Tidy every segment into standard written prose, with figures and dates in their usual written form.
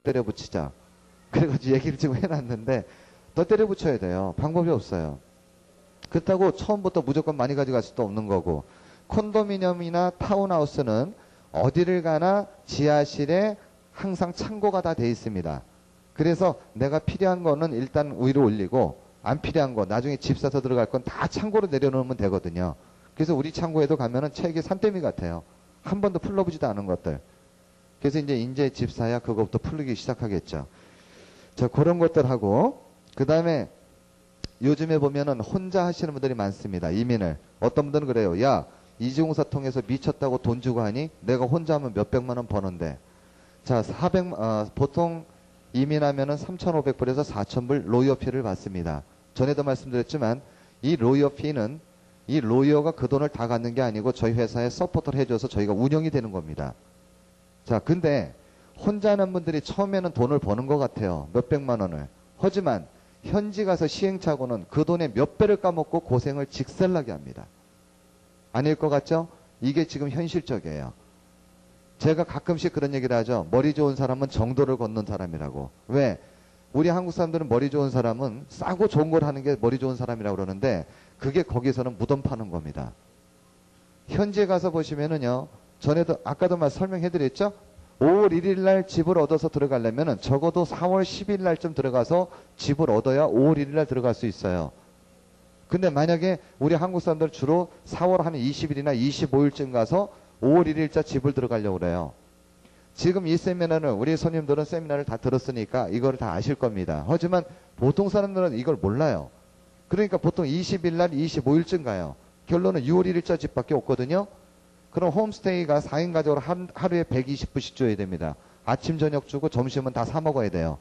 때려 붙이자. 그래가지고 얘기를 지금 해놨는데 더 때려 붙여야 돼요. 방법이 없어요. 그렇다고 처음부터 무조건 많이 가져갈 수도 없는 거고, 콘도미니엄이나 타운하우스는 어디를 가나 지하실에 항상 창고가 다 돼 있습니다. 그래서 내가 필요한 거는 일단 위로 올리고 안 필요한 거 나중에 집 사서 들어갈 건 다 창고로 내려놓으면 되거든요. 그래서 우리 창고에도 가면은 책이 산더미 같아요. 한 번도 풀러보지도 않은 것들. 그래서 이제 집 사야 그거부터 풀리기 시작하겠죠. 자, 그런 것들 하고, 그 다음에 요즘에 보면은 혼자 하시는 분들이 많습니다. 이민을. 어떤 분들은 그래요. 야, 이주공사 통해서 미쳤다고 돈 주고 하니? 내가 혼자 하면 몇백만 원 버는데. 자, 보통 이민하면은 3,500불에서 4,000불 로이어피를 받습니다. 전에도 말씀드렸지만 이 로이어피는 이 로이어가 그 돈을 다 갖는 게 아니고 저희 회사에 서포트를 해줘서 저희가 운영이 되는 겁니다. 자, 근데 혼자 하는 분들이 처음에는 돈을 버는 것 같아요. 몇백만 원을. 하지만 현지 가서 시행착오는 그 돈의 몇 배를 까먹고 고생을 직살나게 합니다. 아닐 것 같죠? 이게 지금 현실적이에요. 제가 가끔씩 그런 얘기를 하죠. 머리 좋은 사람은 정도를 걷는 사람이라고. 왜? 우리 한국 사람들은 머리 좋은 사람은 싸고 좋은 걸 하는 게 머리 좋은 사람이라고 그러는데 그게 거기서는 무덤 파는 겁니다. 현지에 가서 보시면은요. 전에도 아까도 설명해 드렸죠? 5월 1일 날 집을 얻어서 들어가려면은 적어도 4월 10일 날쯤 들어가서 집을 얻어야 5월 1일 날 들어갈 수 있어요. 근데 만약에 우리 한국 사람들 주로 4월 한 20일이나 25일쯤 가서 5월 1일자 집을 들어가려고 그래요. 지금 이 세미나는 우리 손님들은 세미나를 다 들었으니까 이걸 다 아실 겁니다. 하지만 보통 사람들은 이걸 몰라요. 그러니까 보통 20일 날 25일쯤 가요. 결론은 6월 1일자 집밖에 없거든요. 그럼 홈스테이가 4인 가족으로 하루에 120불씩 줘야 됩니다. 아침 저녁 주고 점심은 다 사 먹어야 돼요.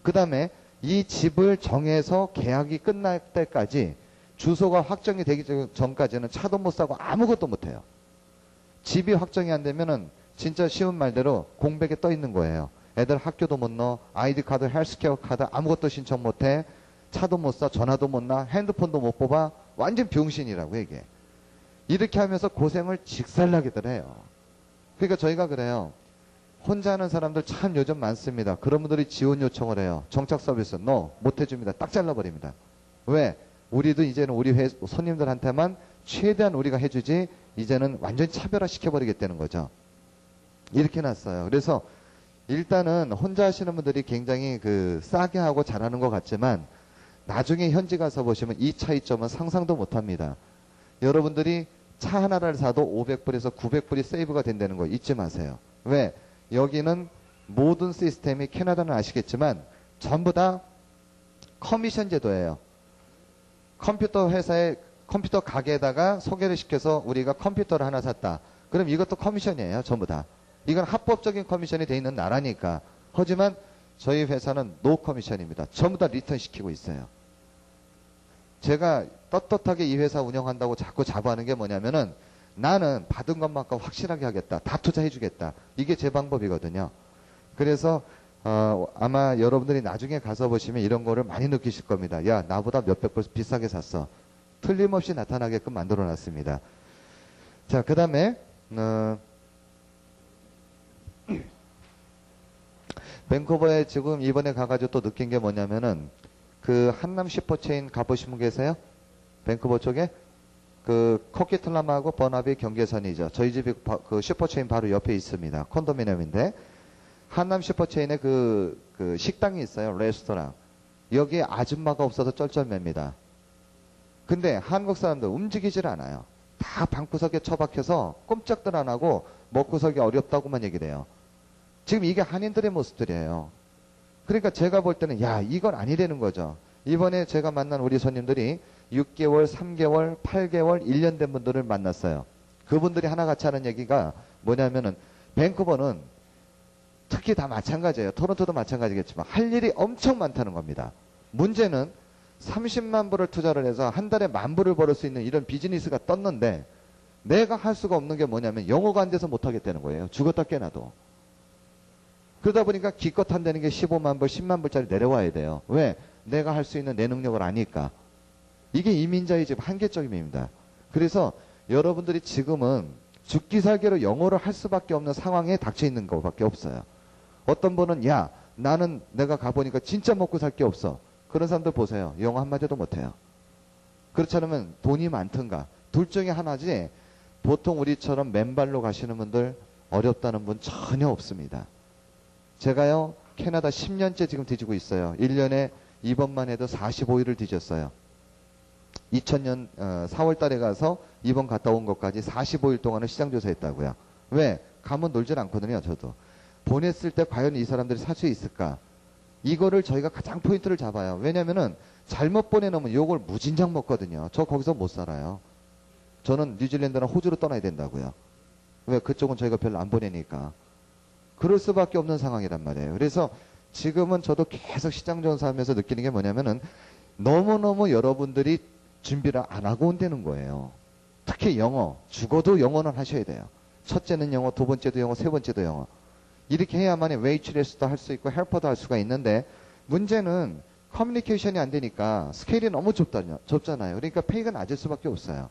그 다음에 이 집을 정해서 계약이 끝날 때까지 주소가 확정이 되기 전까지는 차도 못 사고 아무것도 못 해요. 집이 확정이 안 되면은 진짜 쉬운 말대로 공백에 떠 있는 거예요. 애들 학교도 못 넣어, 아이디 카드, 헬스케어 카드 아무것도 신청 못 해, 차도 못 사, 전화도 못 나, 핸드폰도 못 뽑아. 완전 병신이라고 이게. 이렇게 하면서 고생을 직살나게들 해요. 그러니까 저희가 그래요. 혼자 하는 사람들 참 요즘 많습니다. 그런 분들이 지원 요청을 해요. 정착 서비스 못 해줍니다. 딱 잘라버립니다. 왜? 우리도 이제는 우리 손님들한테만 최대한 우리가 해주지 이제는 완전히 차별화 시켜버리겠다는 거죠. 이렇게 놨어요. 그래서 일단은 혼자 하시는 분들이 굉장히 싸게 하고 잘하는 것 같지만 나중에 현지 가서 보시면 이 차이점은 상상도 못합니다. 여러분들이 차 하나를 사도 500불에서 900불이 세이브가 된다는 거 잊지 마세요. 왜? 여기는 모든 시스템이 캐나다는 아시겠지만 전부 다 커미션 제도예요. 컴퓨터 회사에 컴퓨터 가게에다가 소개를 시켜서 우리가 컴퓨터를 하나 샀다. 그럼 이것도 커미션이에요. 전부 다. 이건 합법적인 커미션이 돼 있는 나라니까. 하지만 저희 회사는 노 커미션입니다. 전부 다 리턴 시키고 있어요. 제가 떳떳하게 이 회사 운영한다고 자꾸 자부하는 게 뭐냐면은 나는 받은 것만큼 확실하게 하겠다. 다 투자해 주겠다. 이게 제 방법이거든요. 그래서 아마 여러분들이 나중에 가서 보시면 이런 거를 많이 느끼실 겁니다. 야, 나보다 몇백 불 비싸게 샀어. 틀림없이 나타나게끔 만들어 놨습니다. 자, 그 다음에 밴쿠버에 지금 이번에 가가지고 또 느낀 게 뭐냐면은 한남 슈퍼체인 가보신 분 계세요? 밴쿠버 쪽에? 코키틀람하고 버나비 경계선이죠. 저희 집이 슈퍼체인 바로 옆에 있습니다. 콘도미니엄인데 한남 슈퍼체인에 식당이 있어요. 레스토랑. 여기에 아줌마가 없어서 쩔쩔맵니다. 근데 한국 사람들 움직이질 않아요. 다 방구석에 처박혀서 꼼짝들 안 하고 먹고 살기 어렵다고만 얘기를 해요. 지금 이게 한인들의 모습들이에요. 그러니까 제가 볼 때는 야, 이건 아니라는 거죠. 이번에 제가 만난 우리 손님들이 6개월, 3개월, 8개월, 1년 된 분들을 만났어요. 그분들이 하나같이 하는 얘기가 뭐냐면은 밴쿠버는 특히 다 마찬가지예요. 토론토도 마찬가지겠지만 할 일이 엄청 많다는 겁니다. 문제는 30만 불을 투자를 해서 한 달에 10,000불을 벌을 수 있는 이런 비즈니스가 떴는데 내가 할 수가 없는 게 뭐냐면 영어가 안 돼서 못 하겠다는 거예요. 죽었다 깨나도. 그러다 보니까 기껏 한다는 게 15만 불, 10만 불짜리 내려와야 돼요. 왜? 내가 할 수 있는 내 능력을 아니까. 이게 이민자의 집 한계점입니다. 그래서 여러분들이 지금은 죽기 살기로 영어를 할 수밖에 없는 상황에 닥쳐 있는 것밖에 없어요. 어떤 분은 야, 나는 내가 가보니까 진짜 먹고 살 게 없어. 그런 사람들 보세요. 영어 한마디도 못해요. 그렇지 않으면 돈이 많든가. 둘 중에 하나지 보통 우리처럼 맨발로 가시는 분들 어렵다는 분 전혀 없습니다. 제가요, 캐나다 10년째 지금 뒤지고 있어요. 1년에 이번만 해도 45일을 뒤졌어요. 2000년 4월 달에 가서 이번 갔다 온 것까지 45일 동안을 시장 조사했다고요. 왜? 가면 놀질 않거든요, 저도. 보냈을 때 과연 이 사람들이 살 수 있을까? 이거를 저희가 가장 포인트를 잡아요. 왜냐면은 잘못 보내놓으면 요걸 무진장 먹거든요. 저 거기서 못 살아요. 저는 뉴질랜드나 호주로 떠나야 된다고요. 왜? 그쪽은 저희가 별로 안 보내니까. 그럴 수밖에 없는 상황이란 말이에요. 그래서 지금은 저도 계속 시장 조사하면서 느끼는 게 뭐냐면은 너무너무 여러분들이 준비를 안 하고 온다는 거예요. 특히 영어. 죽어도 영어는 하셔야 돼요. 첫째는 영어, 두 번째도 영어, 세 번째도 영어. 이렇게 해야만 웨이트레스도 할 수 있고 헬퍼도 할 수가 있는데 문제는 커뮤니케이션이 안 되니까 스케일이 너무 좁잖아요. 그러니까 페이가 낮을 수밖에 없어요.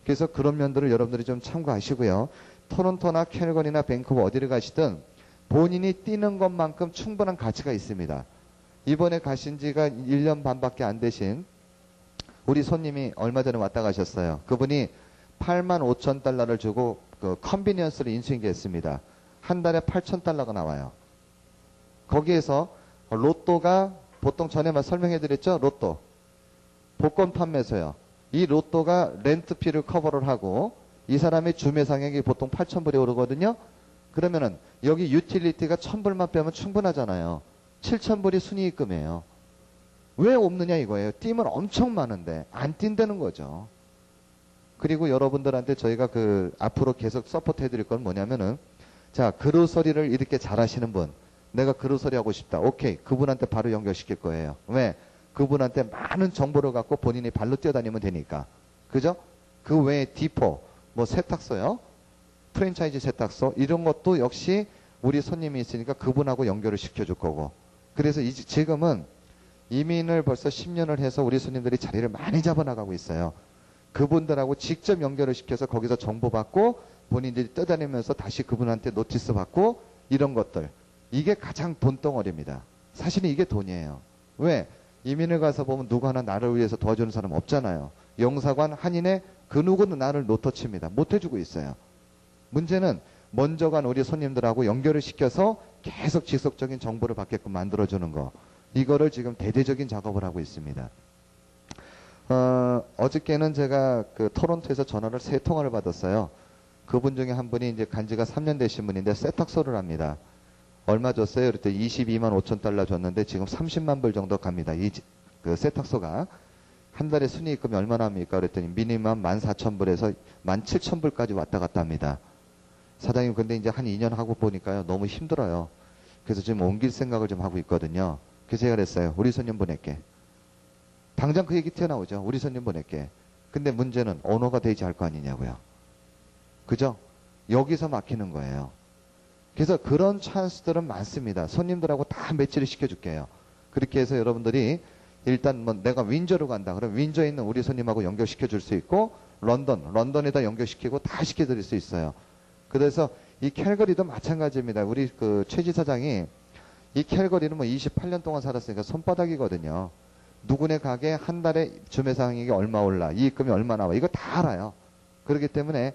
그래서 그런 면들을 여러분들이 좀 참고하시고요. 토론토나 캘거리나 밴쿠버 어디를 가시든 본인이 뛰는 것만큼 충분한 가치가 있습니다. 이번에 가신 지가 1년 반밖에 안 되신 우리 손님이 얼마 전에 왔다 가셨어요. 그분이 85,000달러를 주고 그 컨비니언스를 인수인계했습니다. 한 달에 8,000달러가 나와요. 거기에서 로또가 보통 전에만 설명해 드렸죠? 로또. 복권 판매소요. 이 로또가 렌트비를 커버를 하고 이 사람의 주매상액이 보통 8,000불이 오르거든요. 그러면은 여기 유틸리티가 1,000불만 빼면 충분하잖아요. 7,000불이 순이익금이에요. 왜 없느냐 이거예요. 뛰면 엄청 많은데 안 뛴다는 거죠. 그리고 여러분들한테 저희가 그 앞으로 계속 서포트 해드릴 건 뭐냐면은 자, 그로서리를 이렇게 잘하시는 분, 내가 그로서리 하고 싶다. 오케이, 그분한테 바로 연결시킬 거예요. 왜? 그분한테 많은 정보를 갖고 본인이 발로 뛰어다니면 되니까. 그죠? 그 외에 디포, 뭐 세탁소요, 프랜차이즈 세탁소 이런 것도 역시 우리 손님이 있으니까 그분하고 연결을 시켜줄 거고. 그래서 지금은 이민을 벌써 10년을 해서 우리 손님들이 자리를 많이 잡아나가고 있어요. 그분들하고 직접 연결을 시켜서 거기서 정보 받고 본인들이 떠다니면서 다시 그분한테 노티스 받고 이런 것들. 이게 가장 돈덩어리입니다. 사실은 이게 돈이에요. 왜? 이민을 가서 보면 누구 하나 나를 위해서 도와주는 사람 없잖아요. 영사관, 한인의 그 누구는 나를 노터칩니다. 못 해주고 있어요. 문제는 먼저 간 우리 손님들하고 연결을 시켜서 계속 지속적인 정보를 받게끔 만들어주는 거. 이거를 지금 대대적인 작업을 하고 있습니다. 어저께는 제가 그 토론토에서 전화를 3통화를 받았어요. 그분 중에 한 분이 이제 간지가 3년 되신 분인데 세탁소를 합니다. 얼마 줬어요? 그랬더니 22만 5천 달러 줬는데 지금 30만 불 정도 갑니다. 그 세탁소가. 한 달에 순이익금이 얼마나 합니까? 그랬더니 미니멈 14,000불에서 17,000불까지 왔다 갔다 합니다. 사장님 근데 이제 한 2년 하고 보니까요. 너무 힘들어요. 그래서 지금 옮길 생각을 좀 하고 있거든요. 그래서 제가 그랬어요. 우리 손님 보낼게. 당장 그 얘기 튀어나오죠. 우리 손님 보낼게. 근데 문제는 언어가 되지 않을 거 아니냐고요. 그죠? 여기서 막히는 거예요. 그래서 그런 찬스들은 많습니다. 손님들하고 다 매치를 시켜줄게요. 그렇게 해서 여러분들이 일단 뭐 내가 윈저로 간다. 그럼 윈저에 있는 우리 손님하고 연결시켜 줄 수 있고 런던에다 연결시키고 다 시켜드릴 수 있어요. 그래서 이 캘거리도 마찬가지입니다. 우리 그 최 지사장이 이 캘거리는 뭐 28년 동안 살았으니까 손바닥이거든요. 누구네 가게 한 달에 주매상액이 얼마 올라, 이익금이 얼마 나와, 이거 다 알아요. 그렇기 때문에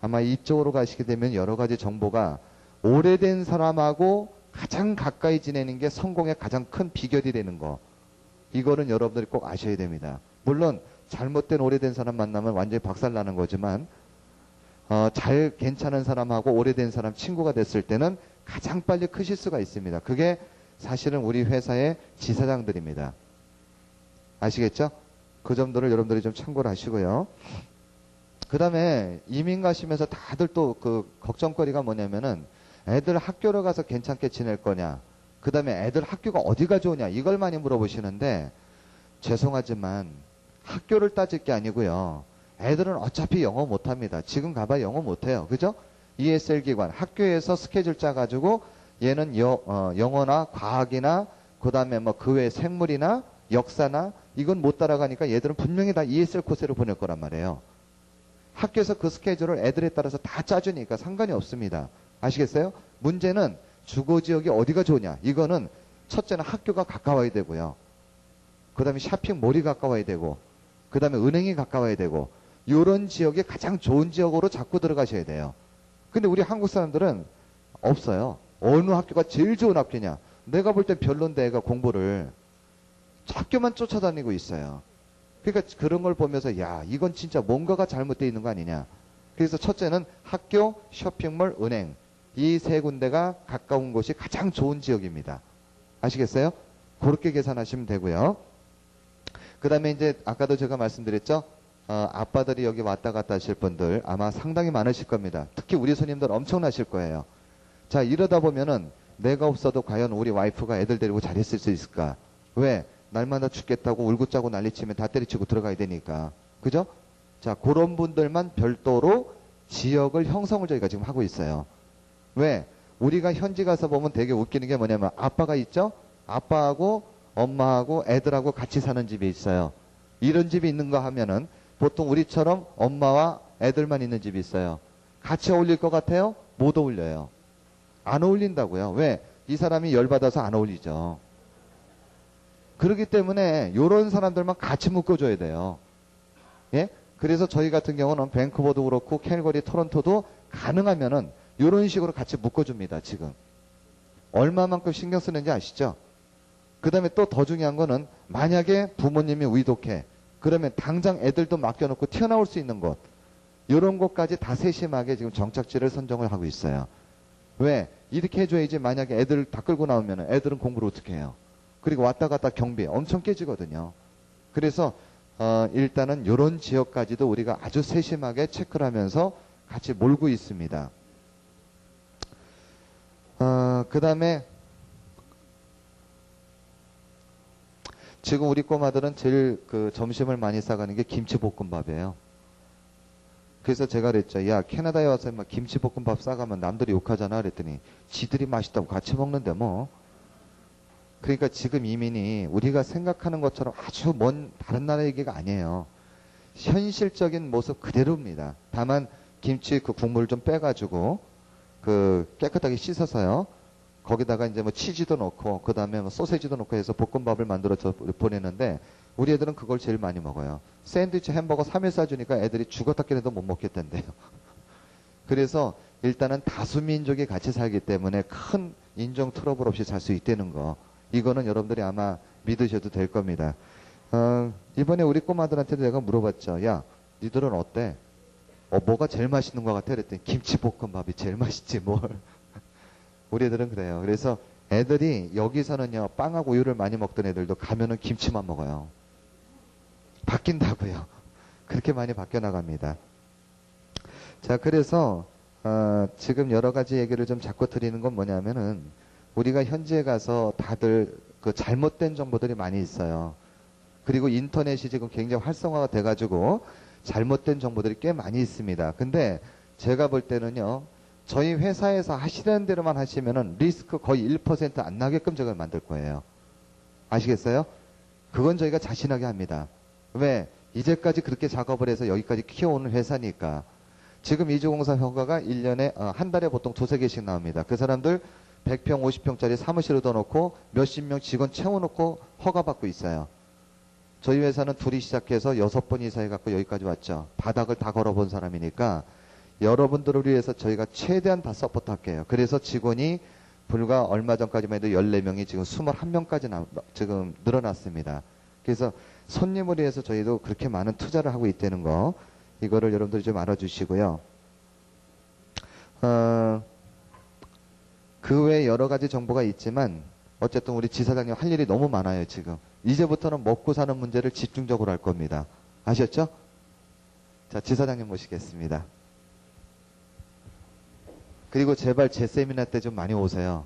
아마 이쪽으로 가시게 되면 여러 가지 정보가 오래된 사람하고 가장 가까이 지내는 게 성공의 가장 큰 비결이 되는 거. 이거는 여러분들이 꼭 아셔야 됩니다. 물론 잘못된 오래된 사람 만나면 완전히 박살나는 거지만 잘 괜찮은 사람하고 오래된 사람 친구가 됐을 때는 가장 빨리 크실 수가 있습니다. 그게 사실은 우리 회사의 지사장들입니다. 아시겠죠? 그 점들을 여러분들이 좀 참고를 하시고요. 그 다음에 이민 가시면서 다들 또 그 걱정거리가 뭐냐면은 애들 학교를 가서 괜찮게 지낼 거냐. 그 다음에 애들 학교가 어디가 좋으냐. 이걸 많이 물어보시는데 죄송하지만 학교를 따질 게 아니고요. 애들은 어차피 영어 못합니다. 지금 가봐야 영어 못해요. 그죠? ESL 기관 학교에서 스케줄 짜가지고 얘는 영어나 과학이나 그 다음에 뭐 그 외 생물이나 역사나 이건 못 따라가니까 얘들은 분명히 다 ESL 코스로 보낼 거란 말이에요. 학교에서 그 스케줄을 애들에 따라서 다 짜주니까 상관이 없습니다. 아시겠어요? 문제는 주거 지역이 어디가 좋으냐? 이거는 첫째는 학교가 가까워야 되고요. 그 다음에 쇼핑몰이 가까워야 되고, 그 다음에 은행이 가까워야 되고, 이런 지역이 가장 좋은 지역으로 자꾸 들어가셔야 돼요. 근데 우리 한국 사람들은 없어요. 어느 학교가 제일 좋은 학교냐? 내가 볼 땐 별론데 애가 공부를 학교만 쫓아다니고 있어요. 그러니까 그런 걸 보면서 야, 이건 진짜 뭔가가 잘못되어 있는 거 아니냐. 그래서 첫째는 학교, 쇼핑몰, 은행 이 세 군데가 가까운 곳이 가장 좋은 지역입니다. 아시겠어요? 그렇게 계산하시면 되고요. 그 다음에 이제 아까도 제가 말씀드렸죠. 아빠들이 여기 왔다 갔다 하실 분들 아마 상당히 많으실 겁니다. 특히 우리 손님들 엄청나실 거예요. 자, 이러다 보면은 내가 없어도 과연 우리 와이프가 애들 데리고 잘 있을 수 있을까? 왜? 날마다 죽겠다고 울고 짜고 난리치면 다 때리치고 들어가야 되니까. 그죠? 자, 그런 분들만 별도로 지역을 형성을 저희가 지금 하고 있어요. 왜? 우리가 현지 가서 보면 되게 웃기는 게 뭐냐면 아빠가 있죠? 아빠하고 엄마하고 애들하고 같이 사는 집이 있어요. 이런 집이 있는가 하면은 보통 우리처럼 엄마와 애들만 있는 집이 있어요. 같이 어울릴 것 같아요? 못 어울려요. 안 어울린다고요. 왜? 이 사람이 열받아서 안 어울리죠. 그렇기 때문에 이런 사람들만 같이 묶어줘야 돼요. 예? 그래서 저희 같은 경우는 밴쿠버도 그렇고 캘거리, 토론토도 가능하면은 이런 식으로 같이 묶어줍니다. 지금. 얼마만큼 신경 쓰는지 아시죠? 그 다음에 또 더 중요한 거는 만약에 부모님이 위독해. 그러면 당장 애들도 맡겨놓고 튀어나올 수 있는 곳. 이런 곳까지 다 세심하게 지금 정착지를 선정을 하고 있어요. 왜? 이렇게 해줘야지 만약에 애들 다 끌고 나오면 애들은 공부를 어떻게 해요? 그리고 왔다 갔다 경비 엄청 깨지거든요. 그래서 일단은 이런 지역까지도 우리가 아주 세심하게 체크를 하면서 같이 몰고 있습니다. 그 다음에 지금 우리 꼬마들은 제일 그 점심을 많이 싸가는 게 김치볶음밥이에요. 그래서 제가 그랬죠. 야, 캐나다에 와서 막 김치볶음밥 싸가면 남들이 욕하잖아. 그랬더니 지들이 맛있다고 같이 먹는데 뭐. 그러니까 지금 이민이 우리가 생각하는 것처럼 아주 먼 다른 나라 얘기가 아니에요. 현실적인 모습 그대로입니다. 다만 김치 그 국물 좀 빼가지고 그 깨끗하게 씻어서요. 거기다가 이제 뭐 치즈도 넣고 그 다음에 뭐 소세지도 넣고 해서 볶음밥을 만들어서 보내는데 우리 애들은 그걸 제일 많이 먹어요. 샌드위치 햄버거 3일 싸주니까 애들이 죽었다 깨도 못 먹겠던데요. 그래서 일단은 다수민족이 같이 살기 때문에 큰 인종 트러블 없이 살 수 있다는 거. 이거는 여러분들이 아마 믿으셔도 될 겁니다. 이번에 우리 꼬마들한테도 내가 물어봤죠. 야, 니들은 어때? 뭐가 제일 맛있는 것 같아? 그랬더니 김치볶음밥이 제일 맛있지 뭘. 우리 애들은 그래요. 그래서 애들이 여기서는요 빵하고 우유를 많이 먹던 애들도 가면은 김치만 먹어요. 바뀐다고요. 그렇게 많이 바뀌어 나갑니다. 자, 그래서 지금 여러 가지 얘기를 좀 자꾸 드리는 건 뭐냐면은 우리가 현지에 가서 다들 그 잘못된 정보들이 많이 있어요. 그리고 인터넷이 지금 굉장히 활성화가 돼가지고 잘못된 정보들이 꽤 많이 있습니다. 근데 제가 볼 때는요, 저희 회사에서 하시는 대로만 하시면은 리스크 거의 1% 안 나게끔 제가 만들 거예요. 아시겠어요? 그건 저희가 자신하게 합니다. 왜? 이제까지 그렇게 작업을 해서 여기까지 키워오는 회사니까. 지금 이주공사 허가가 1년에, 한 달에 보통 2~3개씩 나옵니다. 그 사람들 100평, 50평짜리 사무실을 더 놓고 몇십 명 직원 채워놓고 허가받고 있어요. 저희 회사는 둘이 시작해서 6번 이상 해갖고 여기까지 왔죠. 바닥을 다 걸어본 사람이니까 여러분들을 위해서 저희가 최대한 다 서포트 할게요. 그래서 직원이 불과 얼마 전까지만 해도 14명이 지금 21명까지 지금 늘어났습니다. 그래서 손님을 위해서 저희도 그렇게 많은 투자를 하고 있다는 거, 이거를 여러분들이 좀 알아주시고요. 그 외에 여러 가지 정보가 있지만 어쨌든 우리 지사장님 할 일이 너무 많아요. 지금 이제부터는 먹고 사는 문제를 집중적으로 할 겁니다. 아셨죠? 자, 지사장님 모시겠습니다. 그리고 제발 제 세미나 때 좀 많이 오세요.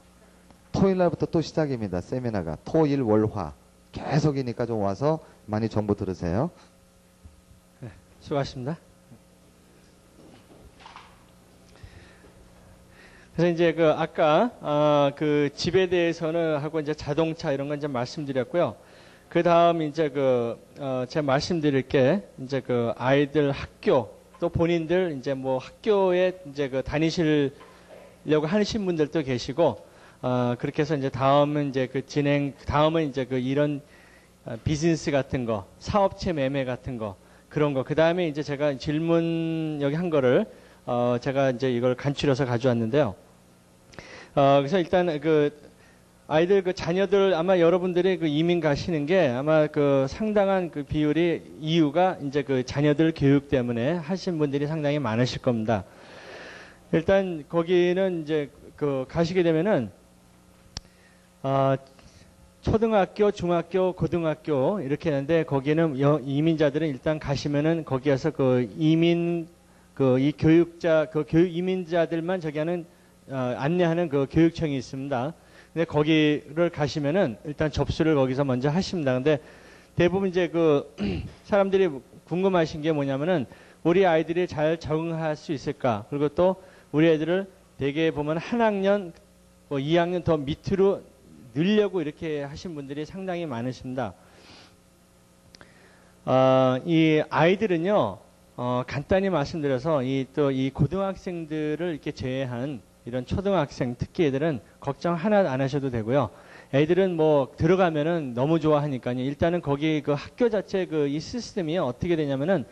토요일 날부터 또 시작입니다. 세미나가 토일 월화 계속이니까 좀 와서 많이 정보 들으세요. 네, 수고하십니다. 그래서 이제 그 아까 그 집에 대해서는 하고 이제 자동차 이런 건 이제 말씀드렸고요. 그 다음 이제 제가 말씀드릴 게 이제 그 아이들 학교 또 본인들 이제 뭐 학교에 이제 그 다니시려고 하신 분들도 계시고 그렇게 해서 이제 다음은 이제 그 다음은 이제 그 이런 비즈니스 같은 거, 사업체 매매 같은 거, 그런 거. 그 다음에 이제 제가 질문 여기 한 거를, 제가 이제 이걸 간추려서 가져왔는데요. 그래서 일단 그 아이들 그 자녀들 아마 여러분들이 그 이민 가시는 게 아마 그 상당한 그 비율이 이유가 이제 그 자녀들 교육 때문에 하신 분들이 상당히 많으실 겁니다. 일단 거기는 이제 그 가시게 되면은 초등학교, 중학교, 고등학교 이렇게 하는데 거기는 이민자들은 일단 가시면은 거기에서 그 이민 이 교육자 이민자들만 저기 하는 안내하는 그 교육청이 있습니다. 근데 거기를 가시면은 일단 접수를 거기서 먼저 하십니다. 근데 대부분 이제 그 사람들이 궁금하신 게 뭐냐면은 우리 아이들이 잘 적응할 수 있을까? 그리고 또 우리 애들을 대개 보면 한 학년, 2학년 더 밑으로 늘려고 이렇게 하신 분들이 상당히 많으십니다. 이 아이들은요, 간단히 말씀드려서 이 고등학생들을 이렇게 제외한 이런 초등학생, 특히 애들은 걱정 하나 안 하셔도 되고요. 애들은 뭐 들어가면은 너무 좋아하니까요. 일단은 거기 그 학교 자체 이 시스템이 어떻게 되냐면은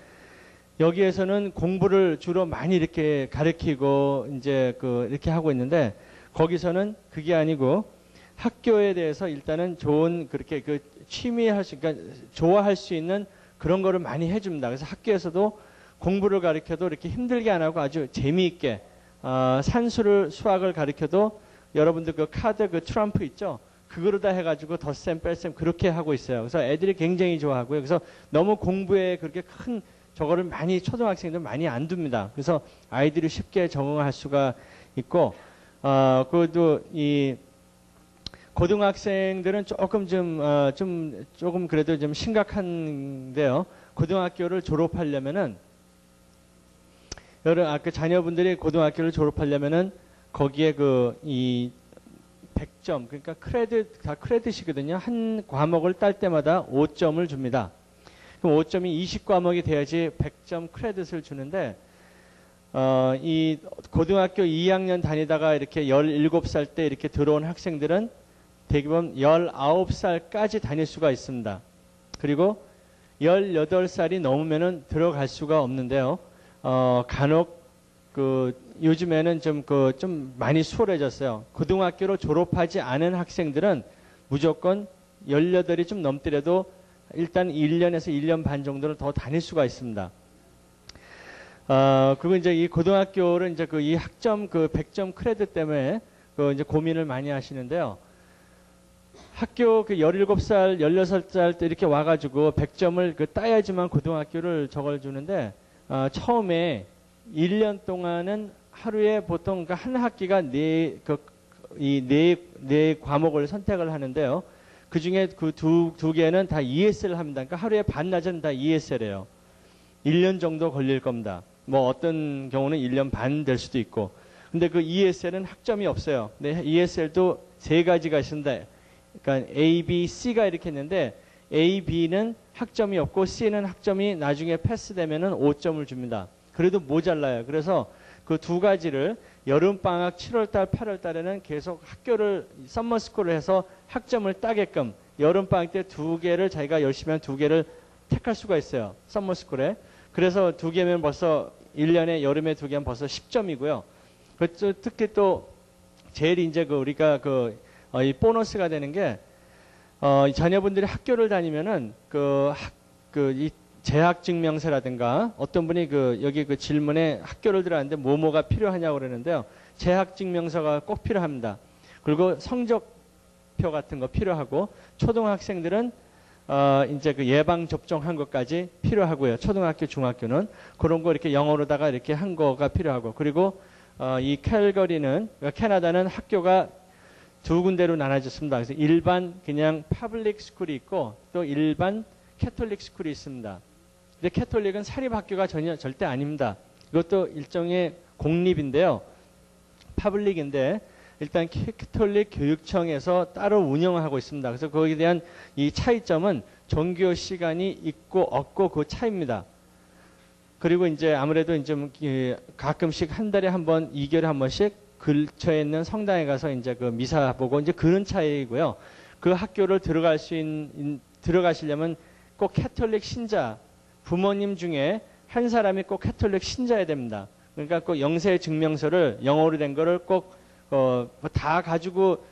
여기에서는 공부를 주로 많이 이렇게 가르치고 이제 이렇게 하고 있는데 거기서는 그게 아니고 학교에 대해서 일단은 좋은 그렇게 그러니까 좋아할 수 있는 그런 거를 많이 해줍니다. 그래서 학교에서도 공부를 가르쳐도 이렇게 힘들게 안 하고 아주 재미있게 산수를 수학을 가르쳐도 여러분들 그 카드 트럼프 있죠? 그거로다 해가지고 덧셈 뺄셈 그렇게 하고 있어요. 그래서 애들이 굉장히 좋아하고요. 그래서 너무 공부에 그렇게 큰 저거를 많이 초등학생들 많이 안 둡니다. 그래서 아이들이 쉽게 적응할 수가 있고 그것도 이 고등학생들은 조금 그래도 좀 심각한데요. 고등학교를 졸업하려면은 그 자녀분들이 고등학교를 졸업하려면은 거기에 이 100점, 그러니까 다 크레딧이거든요. 한 과목을 딸 때마다 5점을 줍니다. 그럼 5점이 20과목이 돼야지 100점 크레딧을 주는데, 이 고등학교 2학년 다니다가 이렇게 17살 때 이렇게 들어온 학생들은 대부분 19살까지 다닐 수가 있습니다. 그리고 18살이 넘으면은 들어갈 수가 없는데요. 간혹 요즘에는 좀 많이 수월해졌어요. 고등학교로 졸업하지 않은 학생들은 무조건 18이 좀 넘더라도 일단 1년에서 1년 반 정도를 더 다닐 수가 있습니다. 그리고 이제 이 고등학교를 이제 이 학점 100점 크레딧 때문에 이제 고민을 많이 하시는데요. 학교 17살, 16살 때 이렇게 와가지고 100점을 따야지만 고등학교를 저걸 주는데, 처음에 1년 동안은 하루에 보통 한 학기가 네 과목을 선택을 하는데요. 그 중에 두 개는 다 ESL 합니다. 그러니까 하루에 반나절은 다 ESL이에요. 1년 정도 걸릴 겁니다. 뭐 어떤 경우는 1년 반 될 수도 있고. 근데 그 ESL은 학점이 없어요. 근데 ESL도 3가지가 있습니다. 그러니까 A, B, C가 이렇게 있는데 A, B는 학점이 없고 C는 학점이 나중에 패스되면은 5점을 줍니다. 그래도 모자라요. 그래서 그 2가지를 여름방학 7월달, 8월달에는 계속 학교를 썸머스쿨을 해서 학점을 따게끔 여름방학 때 2개를 자기가 열심히 한 2개를 택할 수가 있어요. 썸머스쿨에. 그래서 2개면 벌써 1년에 여름에 2개면 벌써 10점이고요. 특히 또 제일 이제 우리가 이 보너스가 되는 게 자녀분들이 학교를 다니면은 이 재학증명서라든가 어떤 분이 여기 질문에 학교를 들어왔는데 뭐가 필요하냐고 그러는데요. 재학증명서가 꼭 필요합니다. 그리고 성적표 같은 거 필요하고 초등학생들은 이제 예방 접종한 것까지 필요하고요. 초등학교, 중학교는 그런 거 이렇게 영어로다가 이렇게 한 거가 필요하고 그리고 이 캘거리는 캐나다는 학교가 2군데로 나눠졌습니다. 그래서 일반 그냥 파블릭 스쿨이 있고 또 일반 캐톨릭 스쿨이 있습니다. 근데 캐톨릭은 사립학교가 절대 아닙니다. 이것도 일종의 공립인데요. 파블릭인데 일단 캐톨릭 교육청에서 따로 운영하고 있습니다. 그래서 거기에 대한 이 차이점은 종교 시간이 있고 없고 그 차이입니다. 그리고 이제 아무래도 이제 가끔씩 한 달에 한 번, 2개월에 한 번씩 근처에 있는 성당에 가서 이제 그 미사 보고 이제 그런 차이고요. 그 학교를 들어가시려면 꼭 캐톨릭 신자, 부모님 중에 한 사람이 꼭 캐톨릭 신자여야 됩니다. 그러니까 꼭 영세 증명서를 영어로 된 거를 꼭 다 가지고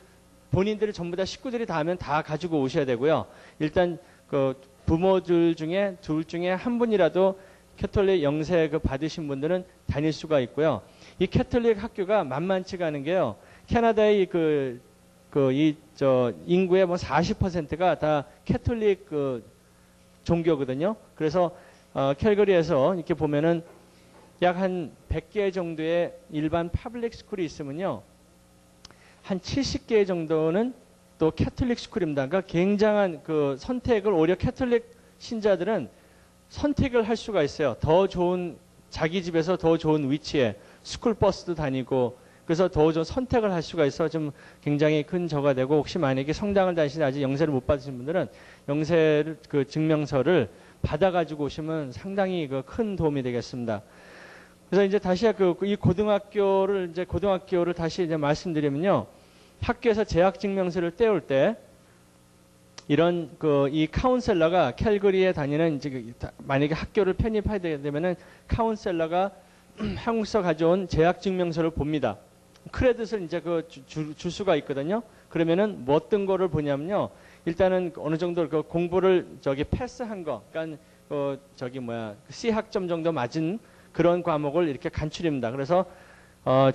본인들이 전부 다 식구들이 다 하면 다 가지고 오셔야 되고요. 일단 그 부모들 중에 둘 중에 한 분이라도 캐톨릭 영세 그 받으신 분들은 다닐 수가 있고요. 이 캐톨릭 학교가 만만치가 않은 게요. 캐나다의 인구의 뭐 40%가 다 캐톨릭 그 종교거든요. 그래서 캘거리에서 이렇게 보면은 약 한 100개 정도의 일반 파블릭 스쿨이 있으면요. 한 70개 정도는 또 캐톨릭 스쿨입니다. 그러니까 굉장한 그 선택을 오히려 캐톨릭 신자들은 선택을 할 수가 있어요. 더 좋은 자기 집에서 더 좋은 위치에 스쿨 버스도 다니고 그래서 더 좋은 선택을 할 수가 있어 좀 굉장히 큰 저가 되고 혹시 만약에 성당을 다니시는데 아직 영세를 못 받으신 분들은 영세 그 증명서를 받아가지고 오시면 상당히 그 큰 도움이 되겠습니다. 그래서 이제 다시 이 고등학교를 다시 이제 말씀드리면요. 학교에서 재학 증명서를 떼올 때 이런 이 카운셀러가 캘거리에 다니는 이제 만약에 학교를 편입하게 되면은 카운셀러가 한국서 가져온 재학 증명서를 봅니다. 크레딧을 이제 줄 수가 있거든요. 그러면은 뭐 어떤 거를 보냐면요. 일단은 어느 정도 그 공부를 패스한 거, 그러니까 C학점 정도 맞은 그런 과목을 이렇게 간추립니다. 그래서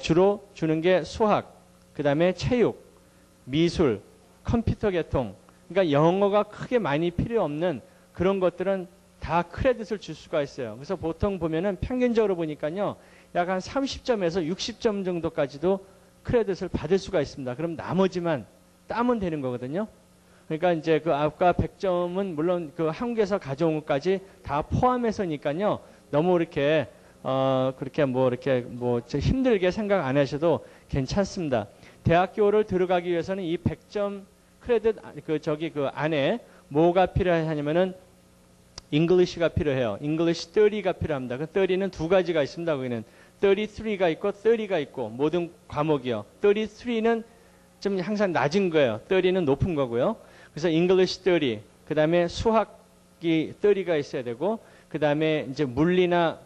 주로 주는 게 수학, 그 다음에 체육, 미술, 컴퓨터 계통. 그러니까 영어가 크게 많이 필요 없는 그런 것들은 다 크레딧을 줄 수가 있어요. 그래서 보통 보면은 평균적으로 보니까요. 약 한 30점에서 60점 정도까지도 크레딧을 받을 수가 있습니다. 그럼 나머지만 따면 되는 거거든요. 그러니까 이제 그 아까 100점은 물론 그 한국에서 가져온 것까지 다 포함해서니까요. 너무 이렇게 그렇게 힘들게 생각 안 하셔도 괜찮습니다. 대학교를 들어가기 위해서는 이 100점 크레딧 안에 뭐가 필요하냐면은 잉글리시가 필요해요. 잉글리시 30가 필요합니다. 그 30는 두 가지가 있습니다. 거기는 33가 있고 30가 있고 모든 과목이요. 33는 좀 항상 낮은 거예요. 30는 높은 거고요. 그래서 잉글리시 30, 그 다음에 수학이 30가 있어야 되고, 그 다음에 이제 물리나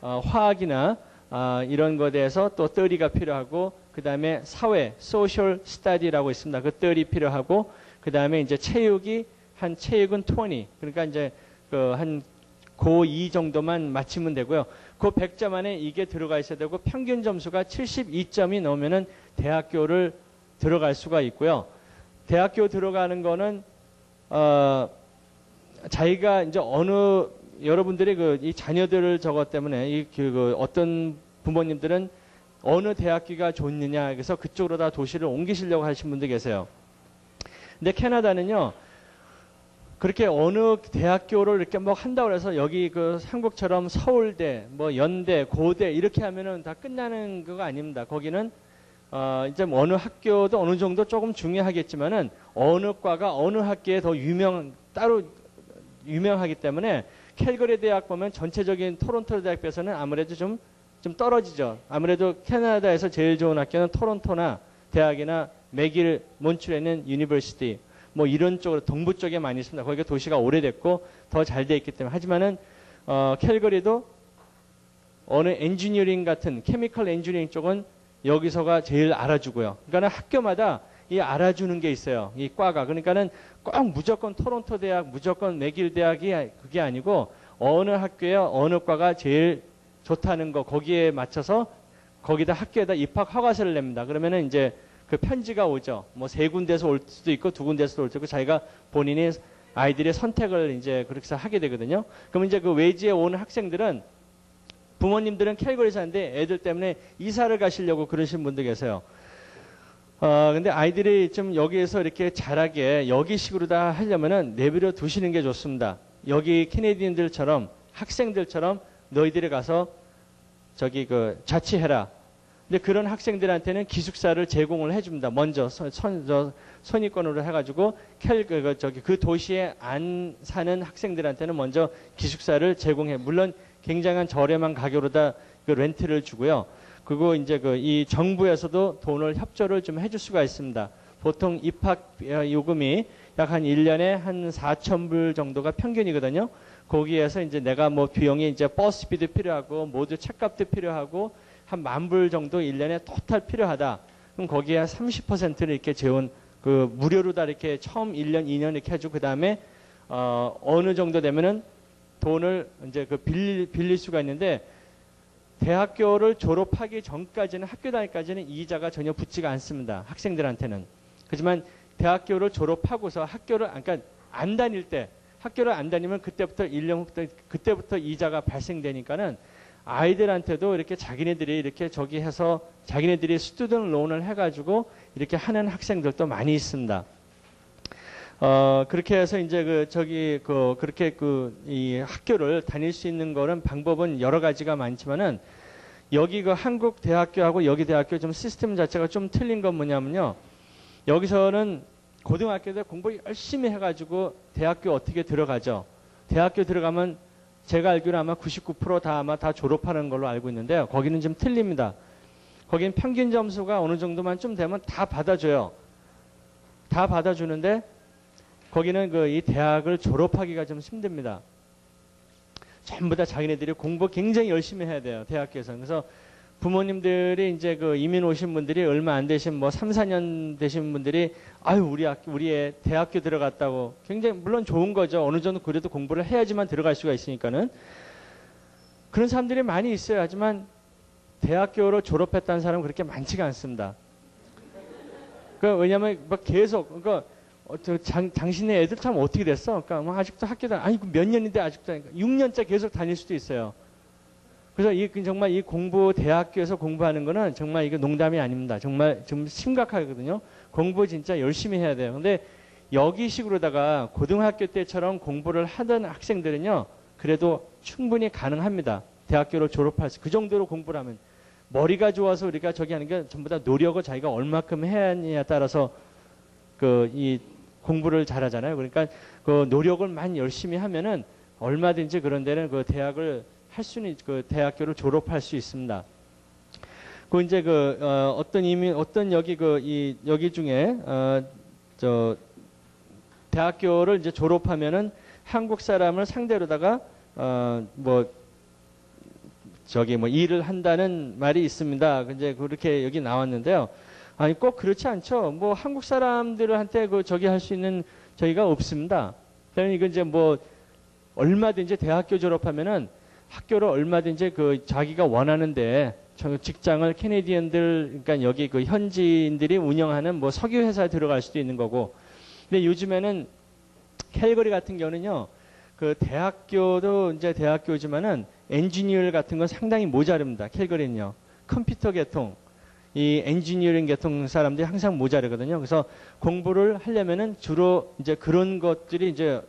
화학이나 이런 것에 대해서 또 30가 필요하고, 그 다음에 사회, social study라고 있습니다. 그 30 필요하고, 그 다음에 이제 체육은 20. 그러니까 이제 한 고2 정도만 맞추면 되고요. 그 100점 안에 이게 들어가 있어야 되고, 평균 점수가 72점이 넘으면은 대학교를 들어갈 수가 있고요. 대학교 들어가는 거는, 자기가 이제 여러분들이 이 자녀들을 저것 때문에 어떤 부모님들은 어느 대학교가 좋느냐, 그래서 그쪽으로 다 도시를 옮기시려고 하신 분들 계세요. 근데 캐나다는요, 그렇게 어느 대학교를 이렇게 한다고 해서 여기 한국처럼 서울대, 연대, 고대 이렇게 하면은 다 끝나는 거가 아닙니다. 거기는 이제 어느 학교도 어느 정도 조금 중요하겠지만은 어느 과가 어느 학교에 더 따로 유명하기 때문에 캘거리 대학 보면 전체적인 토론토 대학 비해서는 아무래도 좀 떨어지죠. 아무래도 캐나다에서 제일 좋은 학교는 토론토나 대학이나 맥길 몬트리올에 있는 유니버시티 이런 쪽으로 동부 쪽에 많이 있습니다. 거기가 도시가 오래됐고 더 잘 돼 있기 때문에 하지만은 캘거리도 어느 엔지니어링 같은 케미컬 엔지니어링 쪽은 여기서가 제일 알아주고요. 그러니까 학교마다 이 알아주는 게 있어요. 이 과가. 그러니까는 꼭 무조건 토론토 대학, 무조건 맥길 대학이 그게 아니고 어느 학교에 어느 과가 제일 좋다는 거 거기에 맞춰서 거기다 학교에다 입학 허가서를 냅니다. 그러면은 이제 그 편지가 오죠. 세 군데서 올 수도 있고 두 군데서 올 수도 있고 자기가 본인이 아이들의 선택을 이제 그렇게 해서 하게 되거든요. 그럼 이제 그 외지에 온 학생들은 부모님들은 캘거리 사는데 애들 때문에 이사를 가시려고 그러신 분들 계세요. 근데 아이들이 좀 여기에서 이렇게 잘하게 여기식으로 다 하려면은 내버려 두시는 게 좋습니다. 여기 캐네디언들처럼 학생들처럼 너희들이 가서 자취해라. 근데 그런 학생들한테는 기숙사를 제공을 해줍니다. 먼저 선입견으로 해가지고 그 도시에 안 사는 학생들한테는 먼저 기숙사를 제공해. 물론 굉장한 저렴한 가격으로 다 렌트를 주고요. 그리고 이제 그 이 정부에서도 돈을 협조를 좀 해줄 수가 있습니다. 보통 입학 요금이 약 한 1년에 한 4,000불 정도가 평균이거든요. 거기에서 이제 내가 뭐 비용이 이제 버스비도 필요하고 모두 책값도 필요하고 한 10,000불 정도 1년에 토탈 필요하다. 그럼 거기에 30%를 이렇게 재원 그 무료로 다 이렇게 처음 1년, 2년 이렇게 해주고 그 다음에 어느 정도 되면은 돈을 이제 그 빌릴 수가 있는데 대학교를 졸업하기 전까지는 학교 다니기까지는 이자가 전혀 붙지가 않습니다. 학생들한테는. 하지만 대학교를 졸업하고서 그러니까 안 다닐 때 학교를 안 다니면 그때부터 1년 후부터 그때부터 이자가 발생되니까는 아이들한테도 이렇게 자기네들이 이렇게 저기 해서 자기네들이 스튜던트 론을 해가지고 이렇게 하는 학생들도 많이 있습니다. 그렇게 해서 이제 그렇게 이 학교를 다닐 수 있는 거는 방법은 여러 가지가 많지만은 여기 그 한국 대학교하고 여기 대학교 좀 시스템 자체가 좀 틀린 건 뭐냐면요. 여기서는 고등학교 때 공부 열심히 해가지고 대학교 어떻게 들어가죠. 대학교 들어가면 제가 알기로 아마 99% 아마 다 졸업하는 걸로 알고 있는데요. 거기는 좀 틀립니다. 거긴 평균 점수가 어느 정도만 좀 되면 다 받아줘요. 다 받아주는데 거기는 이 대학을 졸업하기가 좀 힘듭니다. 전부 다 자기네들이 공부 굉장히 열심히 해야 돼요. 대학교에서. 그래서 부모님들이 이제 이민 오신 분들이 얼마 안 되신 뭐 3, 4년 되신 분들이 아유 우리 애 대학교 들어갔다고 굉장히 물론 좋은 거죠. 어느 정도 그래도 공부를 해야지만 들어갈 수가 있으니까는 그런 사람들이 많이 있어요. 하지만 대학교를 졸업했다는 사람은 그렇게 많지가 않습니다. 왜냐하면 막 계속 당신네 애들 참 어떻게 됐어? 그러니까 뭐 아직도 학교 아니 몇 년인데 아직도 6년째 계속 다닐 수도 있어요. 그래서 정말 이 대학교에서 공부하는 거는 정말 이게 농담이 아닙니다. 정말 좀 심각하거든요. 공부 진짜 열심히 해야 돼요. 근데 여기식으로다가 고등학교 때처럼 공부를 하던 학생들은요, 그래도 충분히 가능합니다. 대학교를 졸업할 수, 그 정도로 공부를 하면. 머리가 좋아서 우리가 저기 하는 게 전부 다 노력을 자기가 얼마큼 해야 하느냐에 따라서 이 공부를 잘하잖아요. 그러니까 그 노력을 많이 열심히 하면은 얼마든지 그런 데는 대학을 할 수는 대학교를 졸업할 수 있습니다. 이제 어떤 여기 중에 대학교를 이제 졸업하면은 한국 사람을 상대로다가 일을 한다는 말이 있습니다. 이제 그렇게 여기 나왔는데요. 아니 꼭 그렇지 않죠. 뭐 한국 사람들한테 저기 할 수 있는 저희가 없습니다. 그러니까 이건 이제 얼마든지 대학교 졸업하면은 학교를 얼마든지 자기가 원하는데 직장을 캐네디언들 그러니까 여기 현지인들이 운영하는 석유 회사에 들어갈 수도 있는 거고. 근데 요즘에는 캘거리 같은 경우는요. 대학교도 이제 대학교지만은 엔지니어 같은 건 상당히 모자릅니다. 캘거리는요. 컴퓨터 계통, 이 엔지니어링 계통 사람들이 항상 모자르거든요. 그래서 공부를 하려면은 주로 이제 그런 것들이 이제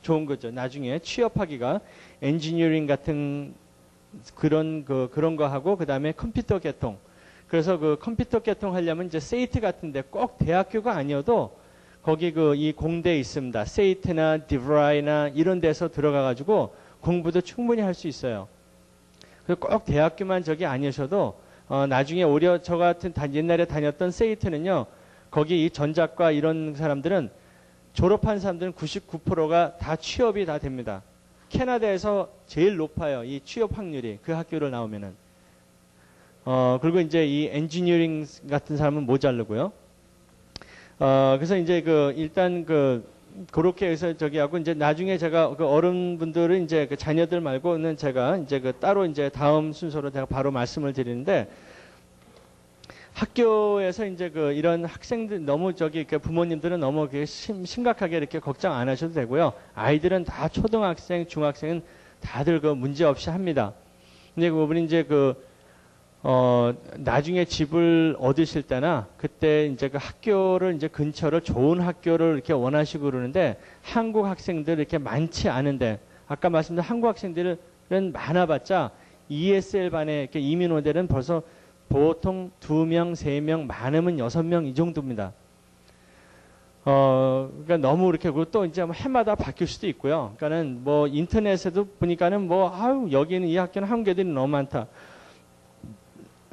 좋은 거죠. 나중에 취업하기가 엔지니어링 같은 그런 거 하고 그다음에 컴퓨터 계통. 그래서 컴퓨터 계통 하려면 이제 세이트 같은데 꼭 대학교가 아니어도 거기 이 공대에 있습니다. 세이트나 디브라이나 이런 데서 들어가 가지고 공부도 충분히 할 수 있어요. 꼭 대학교만 저기 아니셔도 나중에 오히려 저 같은 옛날에 다녔던 세이트는요. 거기 이 전작과 이런 사람들은 졸업한 사람들은 99%가 다 취업이 다 됩니다. 캐나다에서 제일 높아요. 이 취업 확률이 그 학교를 나오면은. 그리고 이제 이 엔지니어링 같은 사람은 모자르고요. 그래서 이제 일단 그렇게 해서 저기 하고 이제 나중에 제가 어른분들은 이제 자녀들 말고는 제가 이제 따로 이제 다음 순서로 제가 바로 말씀을 드리는데 학교에서 이제 이런 학생들 너무 부모님들은 너무 심각하게 이렇게 걱정 안 하셔도 되고요. 아이들은 다 초등학생, 중학생은 다들 문제 없이 합니다. 근데 그분이 이제 나중에 집을 얻으실 때나 그때 이제 학교를 이제 근처를 좋은 학교를 이렇게 원하시고 그러는데 한국 학생들 이렇게 많지 않은데 아까 말씀드린 한국 학생들은 많아봤자 ESL 반에 이렇게 이민 온 데는 벌써 보통 2명, 3명, 많으면 6명 이 정도입니다. 그러니까 너무 이렇게, 또 이제 해마다 바뀔 수도 있고요. 그러니까는 인터넷에도 보니까는 여기는 이 학교는 한국 애들이 너무 많다.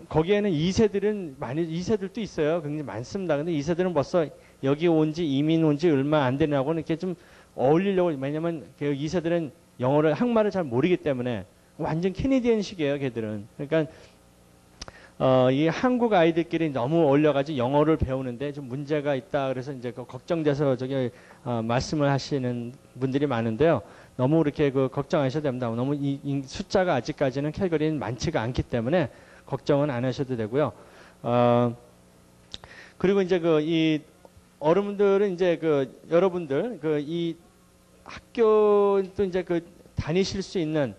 거기에는 2세들은 많이 2세들도 있어요. 굉장히 많습니다. 근데 2세들은 벌써 여기 온 지 이민 온 지 얼마 안 되냐고 이렇게 좀 어울리려고 왜냐면 그 2세들은 영어를 한말을 잘 모르기 때문에 완전 캐네디언식이에요, 걔들은. 그러니까 이 한국 아이들끼리 너무 어울려가지고 영어를 배우는데 좀 문제가 있다. 그래서 이제 그 걱정돼서 저기 말씀을 하시는 분들이 많은데요. 너무 이렇게 그 걱정하셔도 됩니다. 너무 이 숫자가 아직까지는 캘거리는 많지가 않기 때문에 걱정은 안 하셔도 되고요. 그리고 이제 그 이 어른들은 이제 그 여러분들 그 이 학교도 이제 그 다니실 수 있는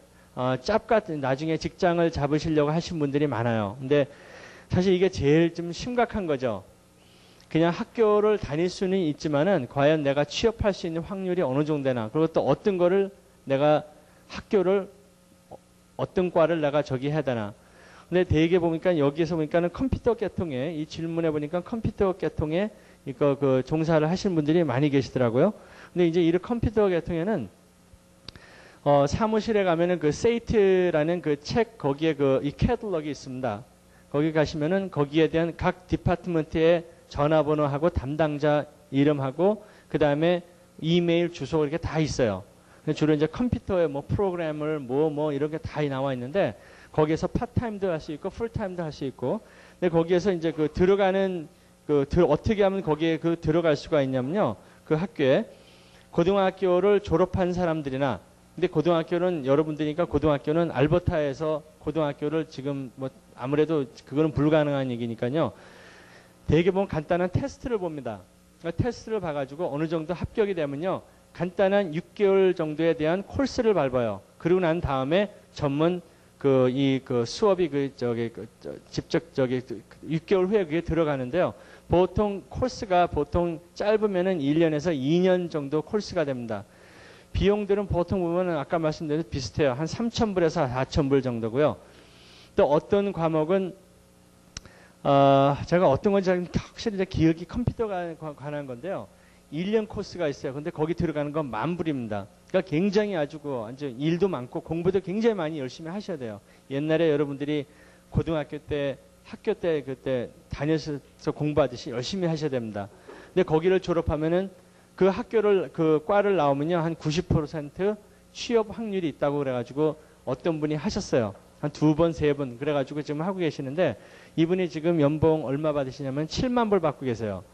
짭 같은 나중에 직장을 잡으시려고 하신 분들이 많아요. 근데 사실 이게 제일 좀 심각한 거죠. 그냥 학교를 다닐 수는 있지만은 과연 내가 취업할 수 있는 확률이 어느 정도 되나. 그리고 또 어떤 거를 내가 학교를 어떤 과를 내가 저기 해야 되나. 근데 대개 보니까 여기에서 보니까는 컴퓨터 계통에 이 질문에 보니까 컴퓨터 계통에 이거 그 종사를 하신 분들이 많이 계시더라고요. 근데 이제 이 컴퓨터 계통에는 사무실에 가면은 그 세이트라는 그 책 거기에 그 이 캐틀럭이 있습니다. 거기 가시면은 거기에 대한 각 디파트먼트의 전화번호하고 담당자 이름하고 그 다음에 이메일 주소 이렇게 다 있어요. 주로 이제 컴퓨터에 뭐 프로그램을 뭐 이렇게 다 나와 있는데 거기에서 파트타임도 할 수 있고 풀타임도 할 수 있고 근데 거기에서 이제 그 들어가는 어떻게 하면 거기에 그 들어갈 수가 있냐면요. 그 학교에 고등학교를 졸업한 사람들이나 근데 고등학교는 여러분들이니까 고등학교는 알버타에서 고등학교를 지금 뭐 아무래도 그거는 불가능한 얘기니까요. 대개 보면 간단한 테스트를 봅니다. 그러니까 테스트를 봐가지고 어느 정도 합격이 되면요. 간단한 6개월 정도에 대한 코스를 밟아요. 그러고 난 다음에 전문 수업이 직접 6개월 후에 그게 들어가는데요. 보통 코스가 보통 짧으면은 1년에서 2년 정도 코스가 됩니다. 비용들은 보통 보면은 아까 말씀드린 비슷해요. 한 3,000불에서 4,000불 정도고요. 또 어떤 과목은 제가 어떤 건지 확실히 기억이 컴퓨터가 관한 건데요. 1년 코스가 있어요. 근데 거기 들어가는 건 10,000불입니다. 그러니까 굉장히 아주 일도 많고 공부도 굉장히 많이 열심히 하셔야 돼요. 옛날에 여러분들이 고등학교 때 학교 때 그때 다녀서 공부하듯이 열심히 하셔야 됩니다. 근데 거기를 졸업하면은 그 학교를 그 과를 나오면요 한 90% 취업 확률이 있다고 그래가지고 어떤 분이 하셨어요. 한 2번, 3번 그래가지고 지금 하고 계시는데 이분이 지금 연봉 얼마 받으시냐면 7만 불 받고 계세요.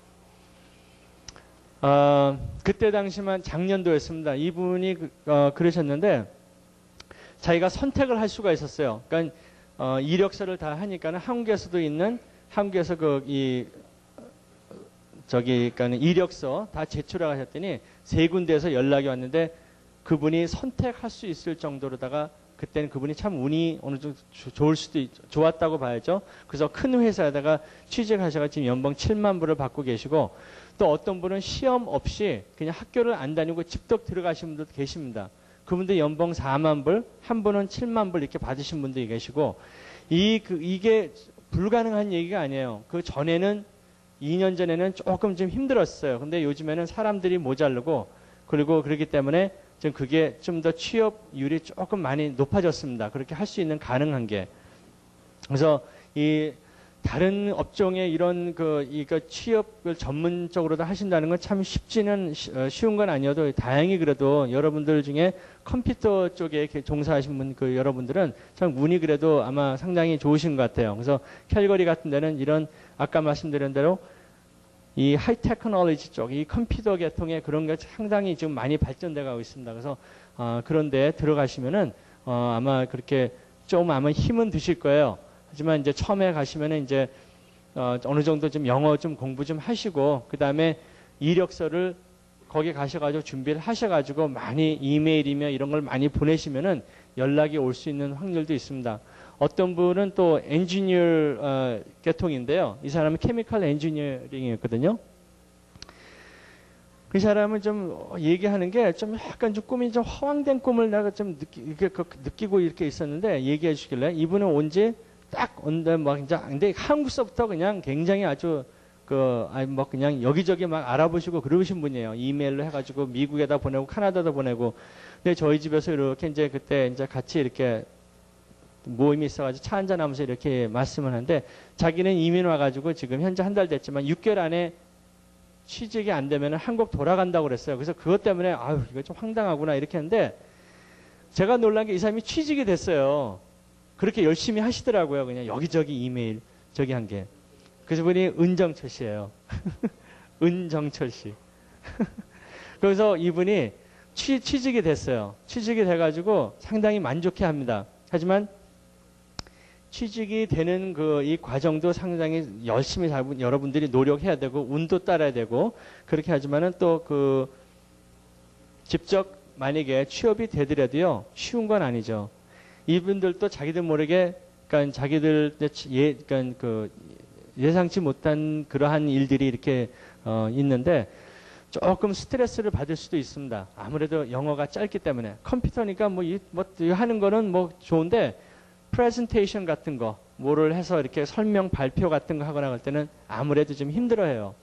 그때 당시만 작년도였습니다. 이분이 그러셨는데 자기가 선택을 할 수가 있었어요. 그러니까 이력서를 다 하니까는 한국에서도 있는 한국에서 그러니까 이력서 다 제출하셨더니 3군데에서 연락이 왔는데 그분이 선택할 수 있을 정도로다가 그때는 그분이 참 운이 어느 정도 좋았다고 봐야죠. 그래서 큰 회사에다가 취직하셔서 지금 연봉 7만 불을 받고 계시고 또 어떤 분은 시험 없이 그냥 학교를 안 다니고 직접 들어가신 분도 계십니다. 그분들 연봉 4만 불, 한 분은 7만 불 이렇게 받으신 분들이 계시고 이게 불가능한 얘기가 아니에요. 그 전에는 2년 전에는 조금 좀 힘들었어요. 근데 요즘에는 사람들이 모자르고 그리고 그렇기 때문에 좀 그게 좀 더 취업률이 조금 많이 높아졌습니다. 그렇게 할 수 있는 가능한 게. 그래서 이 다른 업종에 이런 이거 취업을 전문적으로 다 하신다는 건 참 쉽지는 쉬운 건 아니어도 다행히 그래도 여러분들 중에 컴퓨터 쪽에 종사하신 분 여러분들은 참 운이 그래도 아마 상당히 좋으신 것 같아요. 그래서 캘거리 같은 데는 이런 아까 말씀드린 대로 이 하이테크놀로지 쪽, 이 컴퓨터 계통의 그런 게 상당히 지금 많이 발전돼 가고 있습니다. 그래서 그런 데 들어가시면은 아마 그렇게 좀 아마 힘은 드실 거예요. 하지만 이제 처음에 가시면은 이제 어느 정도 좀 영어 좀 공부 좀 하시고 그 다음에 이력서를 거기 가셔가지고 준비를 하셔가지고 많이 이메일이며 이런 걸 많이 보내시면은 연락이 올 수 있는 확률도 있습니다. 어떤 분은 또 엔지니어 계통인데요. 이 사람은 케미컬 엔지니어링이었거든요. 그 사람은 좀 얘기하는 게 좀 약간 좀 꿈이 좀 허황된 꿈을 내가 좀 느끼고 이렇게 있었는데 얘기해 주길래 이분은 온지 딱 온데 막 이제 근데 한국서부터 그냥 굉장히 아주 뭐 그냥 여기저기 막 알아보시고 그러신 분이에요. 이메일로 해가지고 미국에다 보내고 카나다도 보내고. 근데 저희 집에서 이렇게 이제 그때 이제 같이 이렇게 모임이 있어가지고 차 한잔 하면서 이렇게 말씀을 하는데 자기는 이민 와가지고 지금 현재 한 달 됐지만 6개월 안에 취직이 안 되면 한국 돌아간다고 그랬어요. 그래서 그것 때문에 아유 이거 좀 황당하구나 이렇게 했는데 제가 놀란 게 이 사람이 취직이 됐어요. 그렇게 열심히 하시더라고요. 그냥 여기저기 이메일 저기 한 게. 그래서 분이 은정철 씨예요. 은정철 씨. 그래서 이분이 취직이 됐어요. 취직이 돼가지고 상당히 만족해 합니다. 하지만 취직이 되는 이 과정도 상당히 열심히 여러분들이 노력해야 되고 운도 따라야 되고 그렇게 하지만은 또 직접 만약에 취업이 되더라도요 쉬운 건 아니죠. 이분들도 자기들 모르게 그러니까 자기들 그러니까 예상치 못한 그러한 일들이 이렇게 있는데 조금 스트레스를 받을 수도 있습니다. 아무래도 영어가 짧기 때문에 컴퓨터니까 뭐 하는 거는 뭐 좋은데 프레젠테이션 같은 거 뭐를 해서 이렇게 설명 발표 같은 거 하거나 할 때는 아무래도 좀 힘들어해요.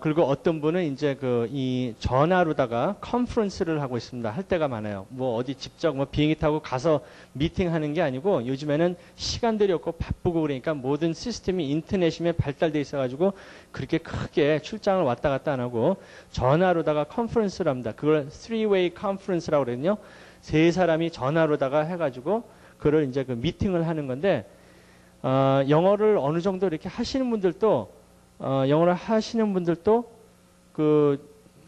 그리고 어떤 분은 이제 이 전화로다가 컨퍼런스를 하고 있습니다. 할 때가 많아요. 뭐 어디 직접 뭐 비행기 타고 가서 미팅하는 게 아니고 요즘에는 시간들이 없고 바쁘고 그러니까 모든 시스템이 인터넷이 발달돼 있어가지고 그렇게 크게 출장을 왔다 갔다 안 하고 전화로다가 컨퍼런스를 합니다. 그걸 three-way conference라고 그러거든요. 세 사람이 전화로다가 해가지고 그걸 이제 미팅을 하는 건데 영어를 어느 정도 이렇게 하시는 분들도 영어를 하시는 분들도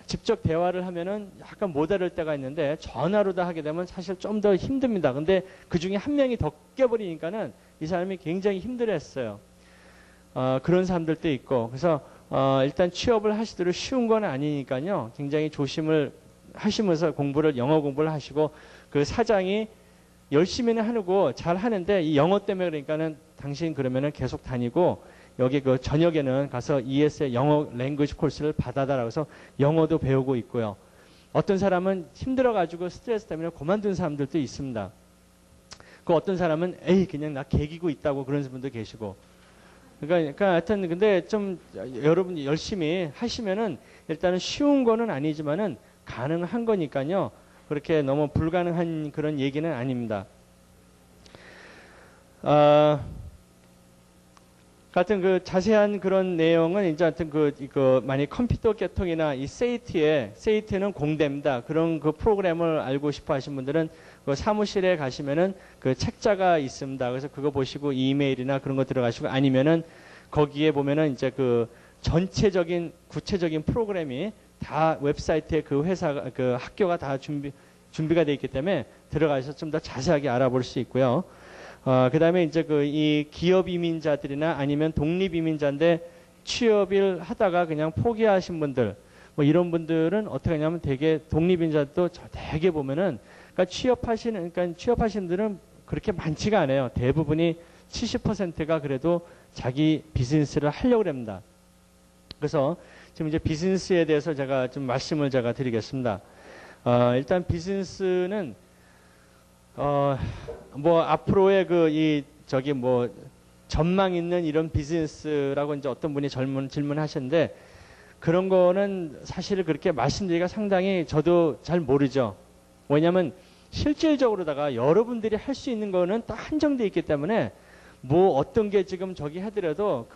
직접 대화를 하면은 약간 못 알을 때가 있는데 전화로 다 하게 되면 사실 좀 더 힘듭니다. 근데 그 중에 한 명이 더 껴버리니까는 이 사람이 굉장히 힘들어 했어요. 그런 사람들도 있고. 그래서, 일단 취업을 하시도록 쉬운 건 아니니까요. 굉장히 조심을 하시면서 영어 공부를 하시고 그 사장이 열심히는 하고 잘 하는데 이 영어 때문에 그러니까는 당신 그러면은 계속 다니고 여기 저녁에는 가서 ES의 영어 랭귀지 코스를 받아달라고 해서 영어도 배우고 있고요. 어떤 사람은 힘들어가지고 스트레스 때문에 그만둔 사람들도 있습니다. 그 어떤 사람은 에이 그냥 나 개기고 있다고 그런 분도 계시고. 그러니까 하여튼 근데 좀 여러분이 열심히 하시면은 일단은 쉬운 거는 아니지만은 가능한 거니까요. 그렇게 너무 불가능한 그런 얘기는 아닙니다. 같은 자세한 그런 내용은 이제 하여튼 만약 컴퓨터 계통이나 이 세이트는 공대입니다. 그런 프로그램을 알고 싶어 하신 분들은 사무실에 가시면은 책자가 있습니다. 그래서 그거 보시고 이메일이나 그런 거 들어가시고 아니면은 거기에 보면은 이제 전체적인 구체적인 프로그램이 다 웹사이트에 회사가 학교가 다 준비가 되어 있기 때문에 들어가셔서 좀 더 자세하게 알아볼 수 있고요. 그 다음에 이제 이 기업 이민자들이나 아니면 독립 이민자인데 취업을 하다가 그냥 포기하신 분들, 뭐 이런 분들은 어떻게 하냐면 되게 독립 이민자도 되게 보면은 그러니까 취업하시는 분들은 그렇게 많지가 않아요. 대부분이 70%가 그래도 자기 비즈니스를 하려고 합니다. 그래서 지금 이제 비즈니스에 대해서 제가 좀 말씀을 드리겠습니다. 일단 비즈니스는 뭐 앞으로의 전망 있는 이런 비즈니스라고 이제 어떤 분이 질문하셨는데 그런 거는 사실 그렇게 말씀드리기가 상당히 저도 잘 모르죠. 왜냐하면 실질적으로다가 여러분들이 할 수 있는 거는 딱 한정되어 있기 때문에 뭐 어떤 게 지금 저기 하더라도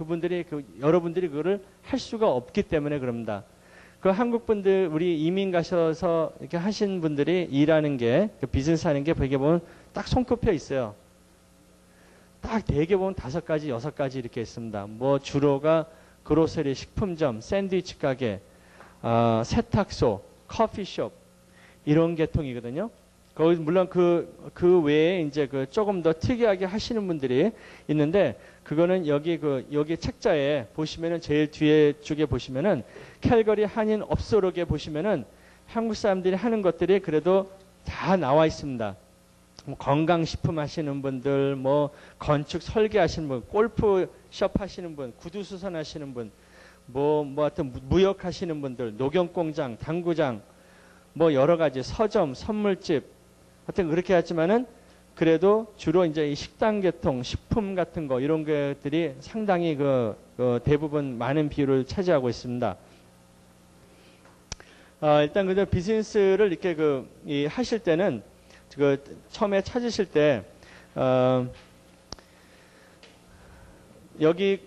여러분들이 그거를 할 수가 없기 때문에 그럽니다. 한국 분들, 우리 이민 가셔서 이렇게 하신 분들이 일하는 게, 비즈니스 하는 게 보게 보면 딱 손꼽혀 있어요. 딱 대개 보면 5가지, 6가지 이렇게 있습니다. 뭐 주로가 그로서리, 식품점, 샌드위치 가게, 세탁소, 커피숍, 이런 계통이거든요. 거기 물론 그 외에 이제 조금 더 특이하게 하시는 분들이 있는데 그거는 여기 책자에 보시면은 제일 뒤에 쪽에 보시면은 캘거리 한인 업소록에 보시면은 한국 사람들이 하는 것들이 그래도 다 나와 있습니다. 뭐 건강식품 하시는 분들, 뭐 건축 설계 하시는 분, 골프숍 하시는 분, 구두수선 하시는 분, 뭐 하여튼 무역 하시는 분들, 녹용공장, 당구장, 뭐 여러 가지 서점, 선물집, 하여튼 그렇게 하지만은 그래도 주로 이제 이 식당 계통, 식품 같은 거 이런 것들이 상당히 대부분 많은 비율을 차지하고 있습니다. 일단 비즈니스를 이렇게 하실 때는 그 처음에 찾으실 때 여기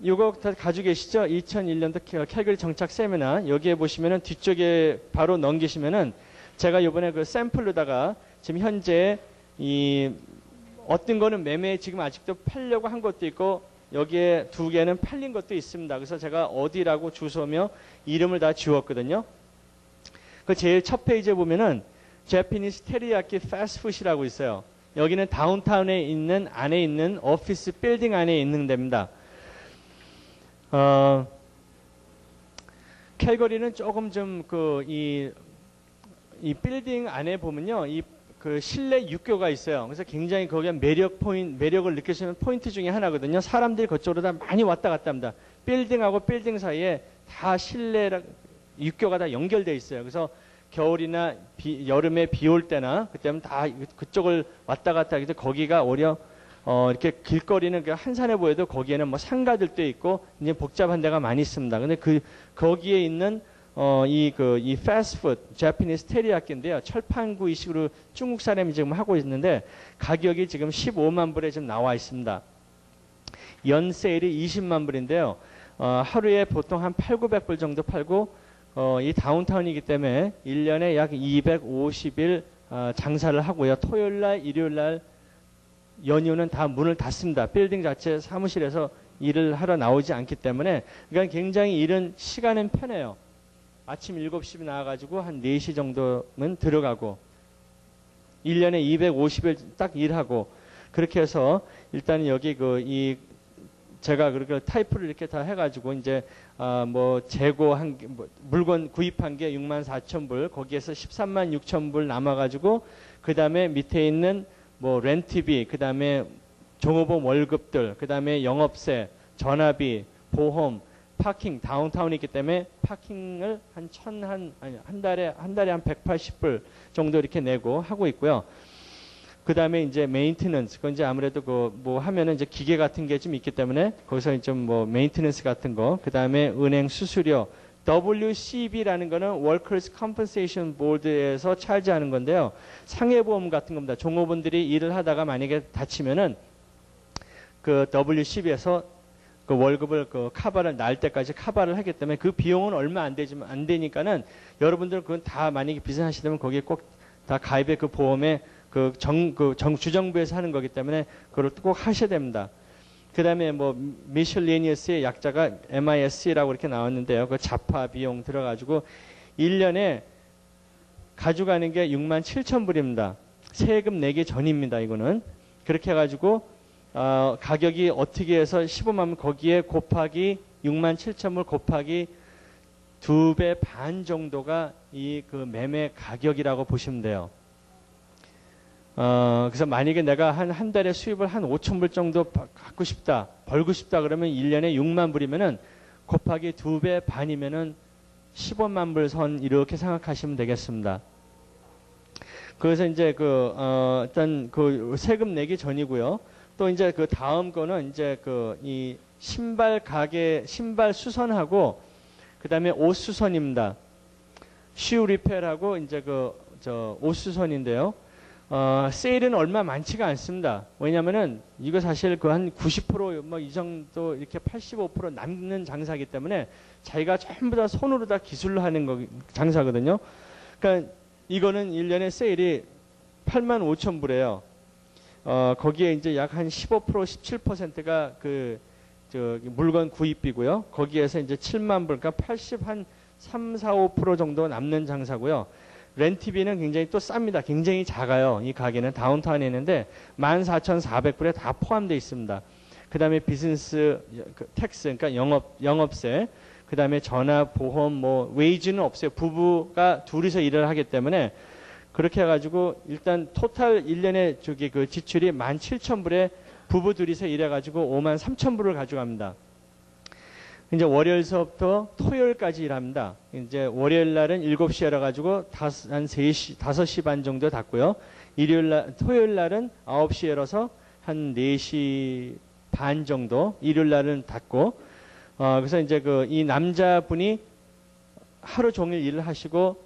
이거 다 가지고 계시죠? 2001년도 캘거리 정착 세미나 여기에 보시면은 뒤쪽에 바로 넘기시면은 제가 이번에 그 샘플로다가 지금 현재 이 어떤 거는 매매 지금 아직도 팔려고 한 것도 있고 여기에 두 개는 팔린 것도 있습니다. 그래서 제가 어디라고 주소며 이름을 다 지웠거든요. 그 제일 첫 페이지에 보면은 Japanese 테리야키 패스트푸드라고 있어요. 여기는 다운타운에 있는 안에 있는 오피스 빌딩 안에 있는 데입니다. 캘거리는 조금 좀 이 빌딩 안에 보면요, 그 실내 육교가 있어요. 그래서 굉장히 거기에 매력을 느끼시는 포인트 중에 하나거든요. 사람들이 그쪽으로 다 많이 왔다 갔다 합니다. 빌딩하고 빌딩 사이에 다 실내 육교가 다 연결되어 있어요. 그래서 겨울이나 여름에 비 올 때나 그때는 다 그쪽을 왔다 갔다 하기 때문에 거기가 오히려 이렇게 길거리는 한산해 보여도 거기에는 뭐 상가들도 있고 이제 복잡한 데가 많이 있습니다. 근데 거기에 있는 이 패스트푸드 자파니스 테리야끼인데요. 철판구이식으로 중국 사람이 지금 하고 있는데 가격이 지금 15만 불에 지금 나와 있습니다. 연 세일이 20만 불인데요. 하루에 보통 한 8,900불 정도 팔고 이 다운타운이기 때문에 1년에 약 250일 장사를 하고요. 토요일 날, 일요일 날 연휴는 다 문을 닫습니다. 빌딩 자체 사무실에서 일을 하러 나오지 않기 때문에 그러니까 굉장히 이런 시간은 편해요. 아침 7시에 나와가지고 한 4시 정도면 들어가고 1년에 250일 딱 일하고 그렇게 해서 일단 여기 제가 그렇게 타이프를 이렇게 다 해가지고 이제 뭐 재고한 물건 구입한 게 64,000불 거기에서 136,000불 남아가지고 그 다음에 밑에 있는 뭐 렌트비 그 다음에 종업원 월급들 그 다음에 영업세 전화비 보험 파킹 다운타운이기 때문에 파킹을 한 달에 한 180불 정도 이렇게 내고 하고 있고요. 그 다음에 이제 메인테넌스, 그건 이제 아무래도 뭐 하면은 이제 기계 같은 게 좀 있기 때문에 거기서 좀 뭐 메인테넌스 같은 거, 그 다음에 은행 수수료, WCB라는 거는 Workers Compensation Board에서 차지하는 건데요. 상해보험 같은 겁니다. 종업원들이 일을 하다가 만약에 다치면은 그 WCB에서 그 월급을 카바를 날 때까지 카바를 하기 때문에 그 비용은 얼마 안 되니까는 여러분들 그건 다 만약에 비즈니스하시려면 거기에 꼭 다 가입해 그 보험에 주정부에서 하는 거기 때문에 그걸 꼭 하셔야 됩니다. 그 다음에 뭐 미슐레니어스의 약자가 MISC라고 이렇게 나왔는데요. 그 자파 비용 들어가지고 1년에 가져가는 게 67,000불입니다. 세금 내기 전입니다. 이거는 그렇게 해가지고 가격이 어떻게 해서 15만 불 거기에 곱하기 67,000불 곱하기 2배 반 정도가 이 매매 가격이라고 보시면 돼요. 그래서 만약에 내가 한 달에 수입을 한 5,000불 정도 갖고 싶다, 벌고 싶다 그러면 1년에 6만 불이면은 곱하기 2배 반이면은 15만 불 선 이렇게 생각하시면 되겠습니다. 그래서 이제 일단 세금 내기 전이고요. 또 이제 다음 거는 이제 이 신발 수선하고 그 다음에 옷 수선입니다. 슈 리페어하고 이제 옷 수선인데요. 세일은 얼마 많지가 않습니다. 왜냐면은 이거 사실 한 90% 뭐 이 정도 이렇게 85% 남는 장사이기 때문에 자기가 전부 다 손으로 다 기술로 하는 장사거든요. 그러니까 이거는 1년에 세일이 85,000불이에요. 거기에 이제 약 한 15% 17%가 물건 구입비고요. 거기에서 이제 7만 불, 그러니까 3, 4, 5% 정도 남는 장사고요. 렌트비는 굉장히 또 쌉니다. 굉장히 작아요. 이 가게는 다운타운에 있는데 14,400불에 다 포함되어 있습니다. 그 다음에 비즈니스 텍스, 그러니까 영업세, 그 다음에 전화, 보험, 뭐 웨이지는 없어요. 부부가 둘이서 일을 하기 때문에 그렇게 해가지고 일단 토탈 1년에 지출이 17,000불에 부부 둘이서 일해가지고 53,000불을 가져갑니다. 이제 월요일서부터 토요일까지 일합니다. 이제 월요일 날은 7시에 일어가지고 한 3시, 5시 반 정도 닫고요. 토요일 날은 9시에 일어서 한 4시 반 정도, 일요일 날은 닫고, 그래서 이제 이 남자분이 하루 종일 일을 하시고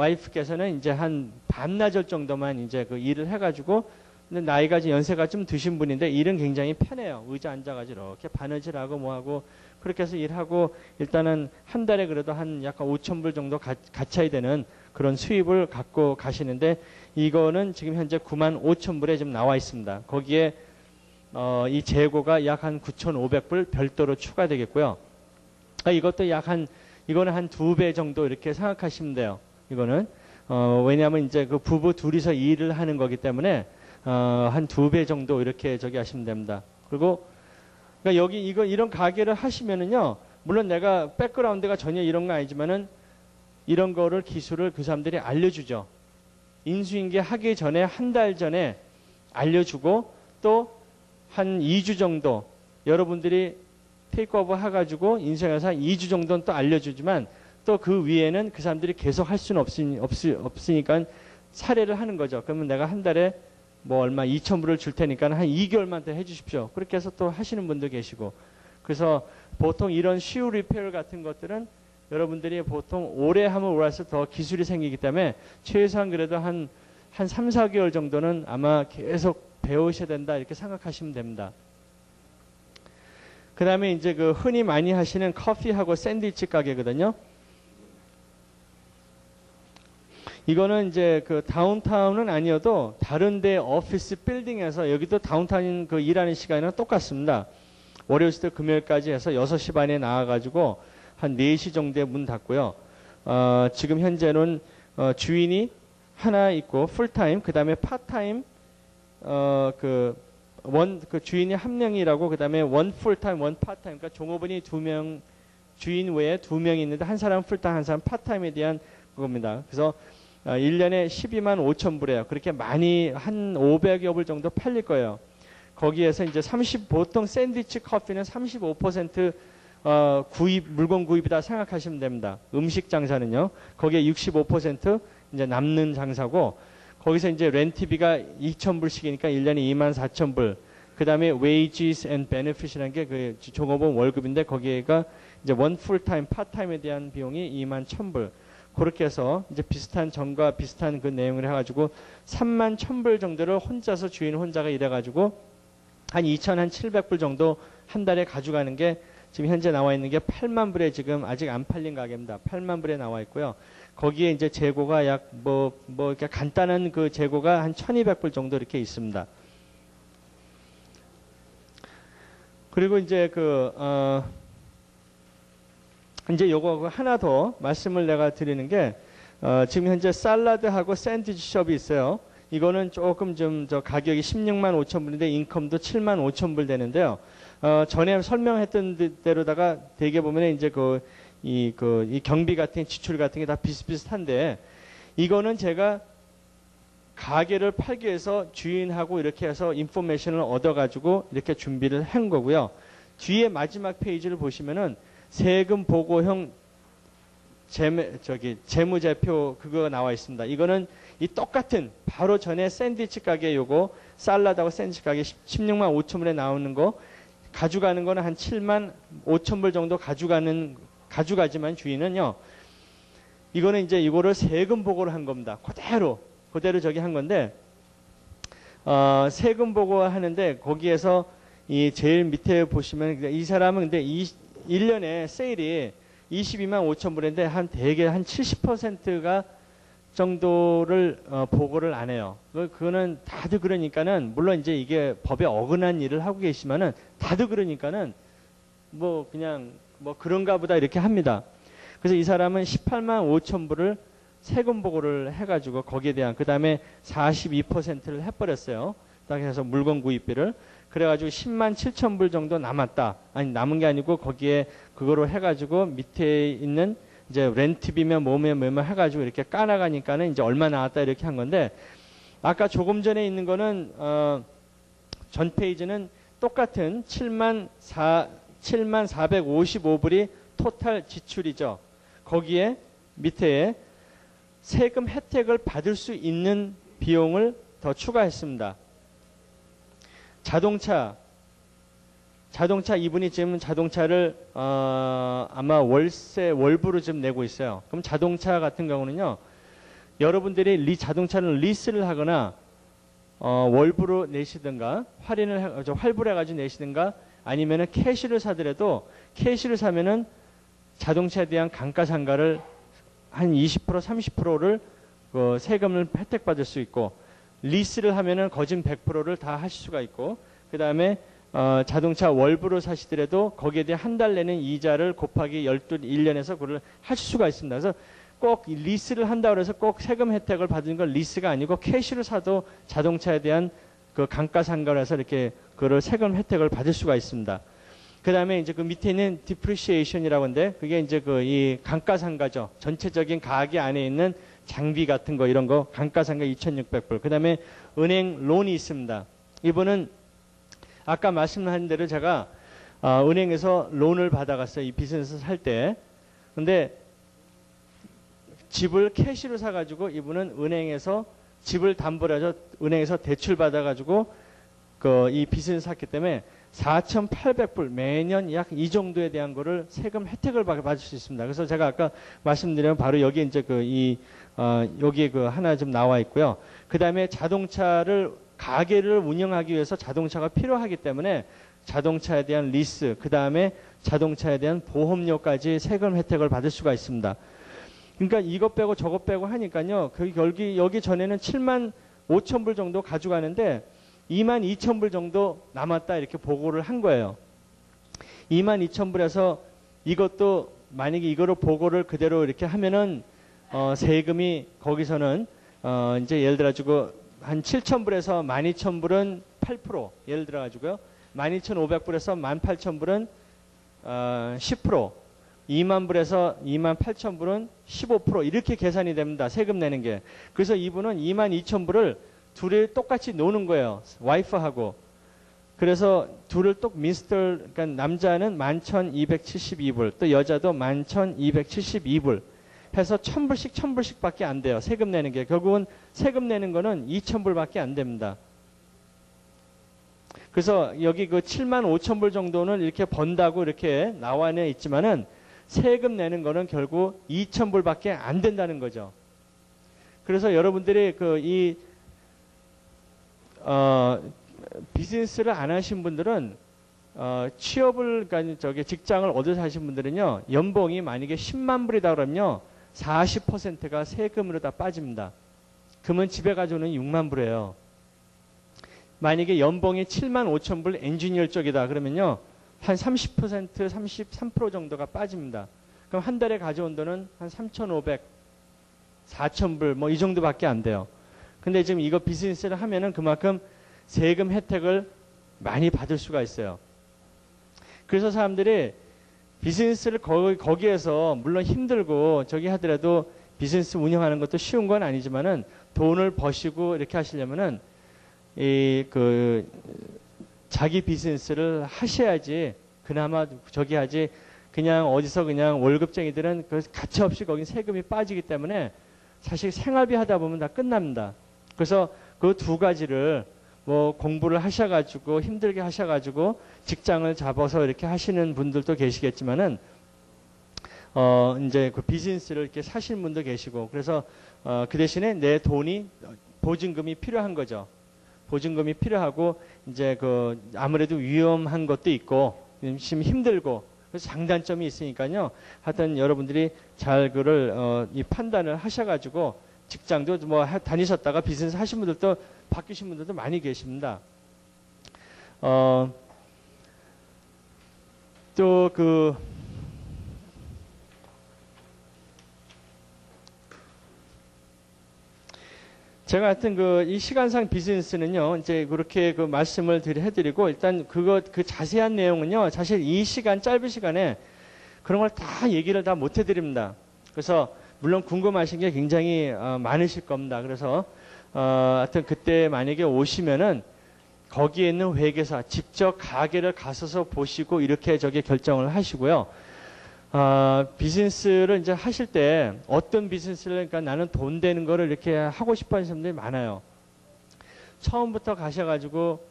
와이프께서는 이제 한 반나절 정도만 이제 그 일을 해가지고, 근데 나이가 이제 연세가 좀 드신 분인데 일은 굉장히 편해요. 의자 앉아가지고 이렇게 바느질하고 뭐하고 그렇게 해서 일하고 일단은 한 달에 그래도 한 약간 5천 불 정도 가차이 되는 그런 수입을 갖고 가시는데 이거는 지금 현재 9만 5천 불에 지금 나와 있습니다. 거기에 이 재고가 약 한 9,500불 별도로 추가되겠고요. 이것도 이거는 한 2배 정도 이렇게 생각하시면 돼요. 이거는 왜냐하면 이제 그 부부 둘이서 일을 하는 거기 때문에 한 2배 정도 이렇게 저기 하시면 됩니다. 그리고 그러니까 여기 이런 가게를 하시면은요, 물론 내가 백그라운드가 전혀 이런 거 아니지만은 이런 거를 기술을 그 사람들이 알려주죠. 인수인계 하기 전에 한 달 전에 알려주고 또 한 2주 정도 여러분들이 테이크오버 해가지고 인수해서 한 2주 정도는 또 알려주지만 또 그 위에는 그 사람들이 계속 할 수는 없으니까 사례를 하는 거죠. 그러면 내가 한 달에 뭐 얼마 2,000불을 줄 테니까 한 2개월만 더 해주십시오. 그렇게 해서 또 하시는 분도 계시고. 그래서 보통 이런 쉬우 리페어 같은 것들은 여러분들이 보통 오래 하면 올할수록 더 기술이 생기기 때문에 최소한 그래도 한 3, 4개월 정도는 아마 계속 배우셔야 된다 이렇게 생각하시면 됩니다. 그 다음에 이제 그 흔히 많이 하시는 커피하고 샌드위치 가게거든요. 이거는 이제 그 다운타운은 아니어도 다른데 오피스 빌딩에서 여기도 다운타운 그 일하는 시간이랑 똑같습니다. 월요일부터 금요일까지 해서 6시 반에 나와가지고 한 4시 정도에 문 닫고요. 지금 현재는 주인이 하나 있고 풀타임, 그 다음에 파타임, 그 주인이 한 명이라고, 그 다음에 원 풀타임, 원 파타임, 그러니까 종업원이 2명, 주인 외에 2명이 있는데 한 사람 풀타임, 한 사람 파타임에 대한 그겁니다. 그래서 1년에 12만 5천 불이에요. 그렇게 많이 한 500여 불 정도 팔릴 거예요. 거기에서 이제 보통 샌드위치 커피는 35% 물건 구입이다 생각하시면 됩니다. 음식 장사는요. 거기에 65% 이제 남는 장사고, 거기서 이제 렌트비가 2,000불씩이니까 1년에 2만 4천 불. 그 다음에 wages and benefit이라는 게 그 종업원 월급인데 거기에가 이제 원 풀타임, 파타임에 대한 비용이 2만 1,000불. 그렇게 해서 이제 전과 비슷한 그 내용을 해가지고 3만 1,000불 정도를 혼자서 주인 혼자가 일해가지고 한 2,700불 정도 한 달에 가져가는 게 지금 현재 나와 있는 게 8만 불에 지금 아직 안 팔린 가게입니다. 8만 불에 나와 있고요. 거기에 이제 재고가 이렇게 간단한 그 재고가 한 1,200불 정도 이렇게 있습니다. 그리고 이제 이제 요거 하나 더 말씀을 내가 드리는 게, 지금 현재 샐러드하고 샌드위치 숍이 있어요. 이거는 조금 좀 가격이 16만 5천 불인데 인컴도 7만 5천 불 되는데요. 전에 설명했던 대로다가 대개 보면 이제 이 경비 같은 지출 같은 게 다 비슷비슷한데, 이거는 제가 가게를 팔기 위해서 주인하고 이렇게 해서 인포메이션을 얻어가지고 이렇게 준비를 한 거고요. 뒤에 마지막 페이지를 보시면은 세금 보고형 재무제표 그거 나와 있습니다. 이거는 이 똑같은 바로 전에 샌드위치 가게 요거 샐러드하고 샌드위치 가게 16만 5천 불에 나오는 거 가져가는 거는 한 7만 5천 불 정도 가져가지만 주인은요. 이거는 이제 이거를 세금 보고를 한 겁니다. 그대로 저기 한 건데, 세금 보고 하는데 거기에서 이 제일 밑에 보시면 이 사람은 근데 1년에 세일이 22만 5천 불인데 대개 한 70%가 정도를 보고를 안 해요. 그거는 다들 그러니까는 물론 이제 이게 법에 어긋난 일을 하고 계시면은 다들 그러니까는 뭐 그냥 뭐 그런가 보다 이렇게 합니다. 그래서 이 사람은 18만 5천 불을 세금 보고를 해가지고 거기에 대한 그 다음에 42%를 해버렸어요. 딱 해서 물건 구입비를. 그래가지고 10만 7천 불 정도 남았다. 아니 남은 게 아니고 거기에 그거로 해가지고 밑에 있는 이제 렌트비면 뭐면 해가지고 이렇게 까나가니까는 이제 얼마 나왔다 이렇게 한 건데, 아까 조금 전에 있는 거는 전 페이지는 똑같은 7만 455불이 토탈 지출이죠. 거기에 밑에 세금 혜택을 받을 수 있는 비용을 더 추가했습니다. 자동차 이분이 지금 자동차를 아마 월부로 지금 내고 있어요. 그럼 자동차 같은 경우는요, 여러분들이 자동차를 리스를 하거나 월부로 내시든가 활부로 해가지고 내시든가 아니면은 캐시를 사더라도 캐시를 사면은 자동차에 대한 감가상가를 한 20% 30%를 세금을 혜택받을 수 있고 리스를 하면은 거진 100%를 다 하실 수가 있고 그 다음에 자동차 월부로 사시더라도 거기에 대해 한 달 내는 이자를 곱하기 1년에서 그걸 하실 수가 있습니다. 그래서 꼭 리스를 한다고 해서 꼭 세금 혜택을 받는 건 리스가 아니고 캐시로 사도 자동차에 대한 그 감가상각을 해서 이렇게 그 세금 혜택을 받을 수가 있습니다. 그 다음에 이제 그 밑에 있는 depreciation이라고 하는데 그게 이제 그 이 감가상가죠. 전체적인 가게 안에 있는 장비 같은 거 이런 거 감가상가 2,600불. 그 다음에 은행 론이 있습니다. 이분은 아까 말씀하신 대로 제가 은행에서 론을 받아갔어요. 이 비즈니스 살 때. 근데 집을 캐시로 사가지고 이분은 은행에서 집을 담보로 해서 은행에서 대출 받아가지고 이 비즈니스 샀기 때문에 4,800불 매년 약 이 정도에 대한 거를 세금 혜택을 받을 수 있습니다. 그래서 제가 아까 말씀드린 바로 여기 이제 여기에 하나 좀 나와 있고요. 그 다음에 가게를 운영하기 위해서 자동차가 필요하기 때문에 자동차에 대한 리스, 그 다음에 자동차에 대한 보험료까지 세금 혜택을 받을 수가 있습니다. 그러니까 이것 빼고 저것 빼고 하니까요. 여기 전에는 7만 5천 불 정도 가져가는데 2만 2천 불 정도 남았다 이렇게 보고를 한 거예요. 2만 2천 불에서 이것도 만약에 이거를 보고를 그대로 이렇게 하면은 세금이 거기서는 이제 예를 들어 가지고 한 7천 불에서 12,000불은 8% 예를 들어 가지고요. 12,500불에서 18,000불은 10%, 2만 불에서 2만 8천 불은 15% 이렇게 계산이 됩니다. 세금 내는 게. 그래서 이분은 2만 2천 불을 둘이 똑같이 노는 거예요. 와이프하고. 그래서 둘을 그러니까 남자는 11,272불, 또 여자도 11,272불 해서 1,000불씩 1,000불씩 밖에 안 돼요. 세금 내는 게. 결국은 세금 내는 거는 2,000불밖에 안 됩니다. 그래서 여기 7만 5천 불 정도는 이렇게 번다고 이렇게 나와 있지만은 세금 내는 거는 결국 2,000불밖에 안 된다는 거죠. 그래서 여러분들이 비즈니스를 안 하신 분들은 그러니까 직장을 얻어서 하신 분들은요, 연봉이 만약에 10만 불이다 그러면요, 40%가 세금으로 다 빠집니다. 그러면 집에 가져오는 6만 불이에요. 만약에 연봉이 7만 5천 불 엔지니어 쪽이다 그러면요, 한 30%, 33% 정도가 빠집니다. 그럼 한 달에 가져온 돈은 한 3,500, 4,000불 뭐 이 정도밖에 안 돼요. 근데 지금 이거 비즈니스를 하면은 그만큼 세금 혜택을 많이 받을 수가 있어요. 그래서 사람들이 비즈니스를 거기에서 물론 힘들고 저기 하더라도 비즈니스 운영하는 것도 쉬운 건 아니지만은 돈을 버시고 이렇게 하시려면은 자기 비즈니스를 하셔야지 그나마 저기 하지 그냥 어디서 그냥 월급쟁이들은 가차 없이 거긴 세금이 빠지기 때문에 사실 생활비 하다 보면 다 끝납니다. 그래서 그 두 가지를 뭐 공부를 하셔가지고 힘들게 하셔가지고 직장을 잡아서 이렇게 하시는 분들도 계시겠지만은 이제 그 비즈니스를 이렇게 사시는 분도 계시고 그래서 그 대신에 내 돈이 보증금이 필요한 거죠. 보증금이 필요하고 이제 아무래도 위험한 것도 있고 심 힘들고 그래서 장단점이 있으니까요. 하여튼 여러분들이 잘 이 판단을 하셔가지고 직장도 뭐 다니셨다가 비즈니스 하신 분들도 바뀌신 분들도 많이 계십니다. 제가 하여튼 이 시간상 비즈니스는요, 이제 그렇게 말씀을 해드리고, 일단 그 자세한 내용은요, 사실 이 짧은 시간에 그런 걸 다 얘기를 다 못 해드립니다. 그래서, 물론 궁금하신 게 굉장히 많으실 겁니다. 그래서, 하여튼 그때 만약에 오시면은, 거기에 있는 회계사, 직접 가게를 가셔서 보시고, 이렇게 결정을 하시고요. 비즈니스를 이제 하실 때 어떤 비즈니스를 그러니까 나는 돈 되는 거를 이렇게 하고 싶어 하는 사람들이 많아요. 처음부터 가셔가지고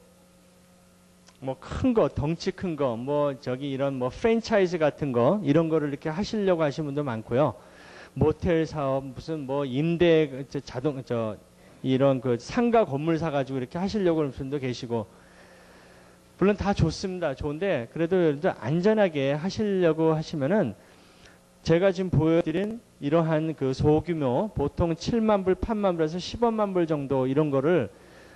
뭐 큰 거, 덩치 큰 거, 뭐 이런 뭐 프랜차이즈 같은 거 이런 거를 이렇게 하시려고 하시는 분도 많고요. 모텔 사업, 무슨 뭐 임대 이런 그 상가 건물 사가지고 이렇게 하시려고 하는 분도 계시고, 물론 다 좋습니다. 좋은데 그래도 여러분들 안전하게 하시려고 하시면은 제가 지금 보여드린 이러한 그 소규모 보통 7만 불, 8만 불에서 15만 불 정도 이런 거를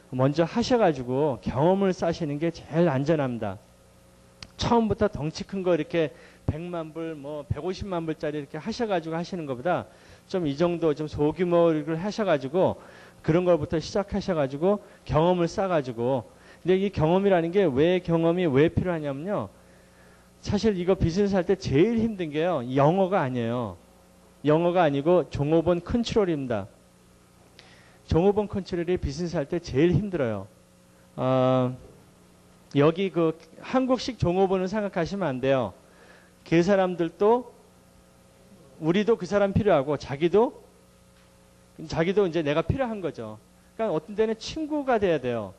먼저 하셔가지고 경험을 쌓으시는 게 제일 안전합니다. 처음부터 덩치 큰 거 이렇게 100만 불, 뭐 150만 불짜리 이렇게 하셔가지고 하시는 것보다 좀 이 정도 좀 소규모를 하셔가지고 그런 것부터 시작하셔가지고 경험을 쌓아가지고, 근데 이 경험이라는 게 왜 경험이 왜 필요하냐면요. 사실 이거 비즈니스 할 때 제일 힘든 게요. 영어가 아니에요. 영어가 아니고 종업원 컨트롤입니다. 종업원 컨트롤이 비즈니스 할 때 제일 힘들어요. 여기 그 한국식 종업원을 생각하시면 안 돼요. 그 사람들도 우리도 그 사람 필요하고 자기도 이제 내가 필요한 거죠. 그러니까 어떤 때는 친구가 돼야 돼요.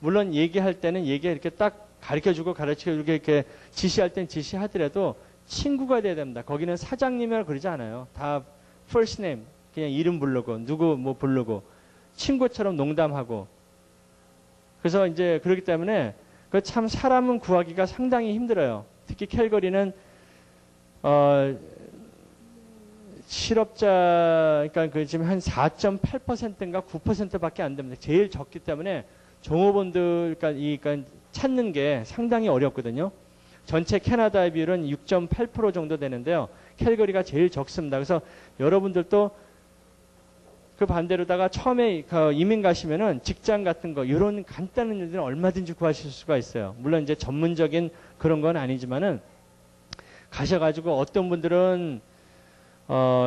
물론 얘기할 때는 이렇게 딱 가르쳐주고 가르쳐주고 이렇게 지시할 땐 지시하더라도 친구가 돼야 됩니다. 거기는 사장님이라 그러지 않아요. 다 first name, 그냥 이름 부르고 누구 뭐 부르고 친구처럼 농담하고. 그래서 이제 그렇기 때문에 그 참 사람은 구하기가 상당히 힘들어요. 특히 캘거리는 실업자, 그러니까 그 지금 한 4.8%인가 9%밖에 안 됩니다. 제일 적기 때문에 종업원들, 그러니까 찾는 게 상당히 어렵거든요. 전체 캐나다의 비율은 6.8% 정도 되는데요. 캘거리가 제일 적습니다. 그래서 여러분들도 그 반대로다가 처음에 이민 가시면은 직장 같은 거, 이런 간단한 일들은 얼마든지 구하실 수가 있어요. 물론 이제 전문적인 그런 건 아니지만은 가셔가지고 어떤 분들은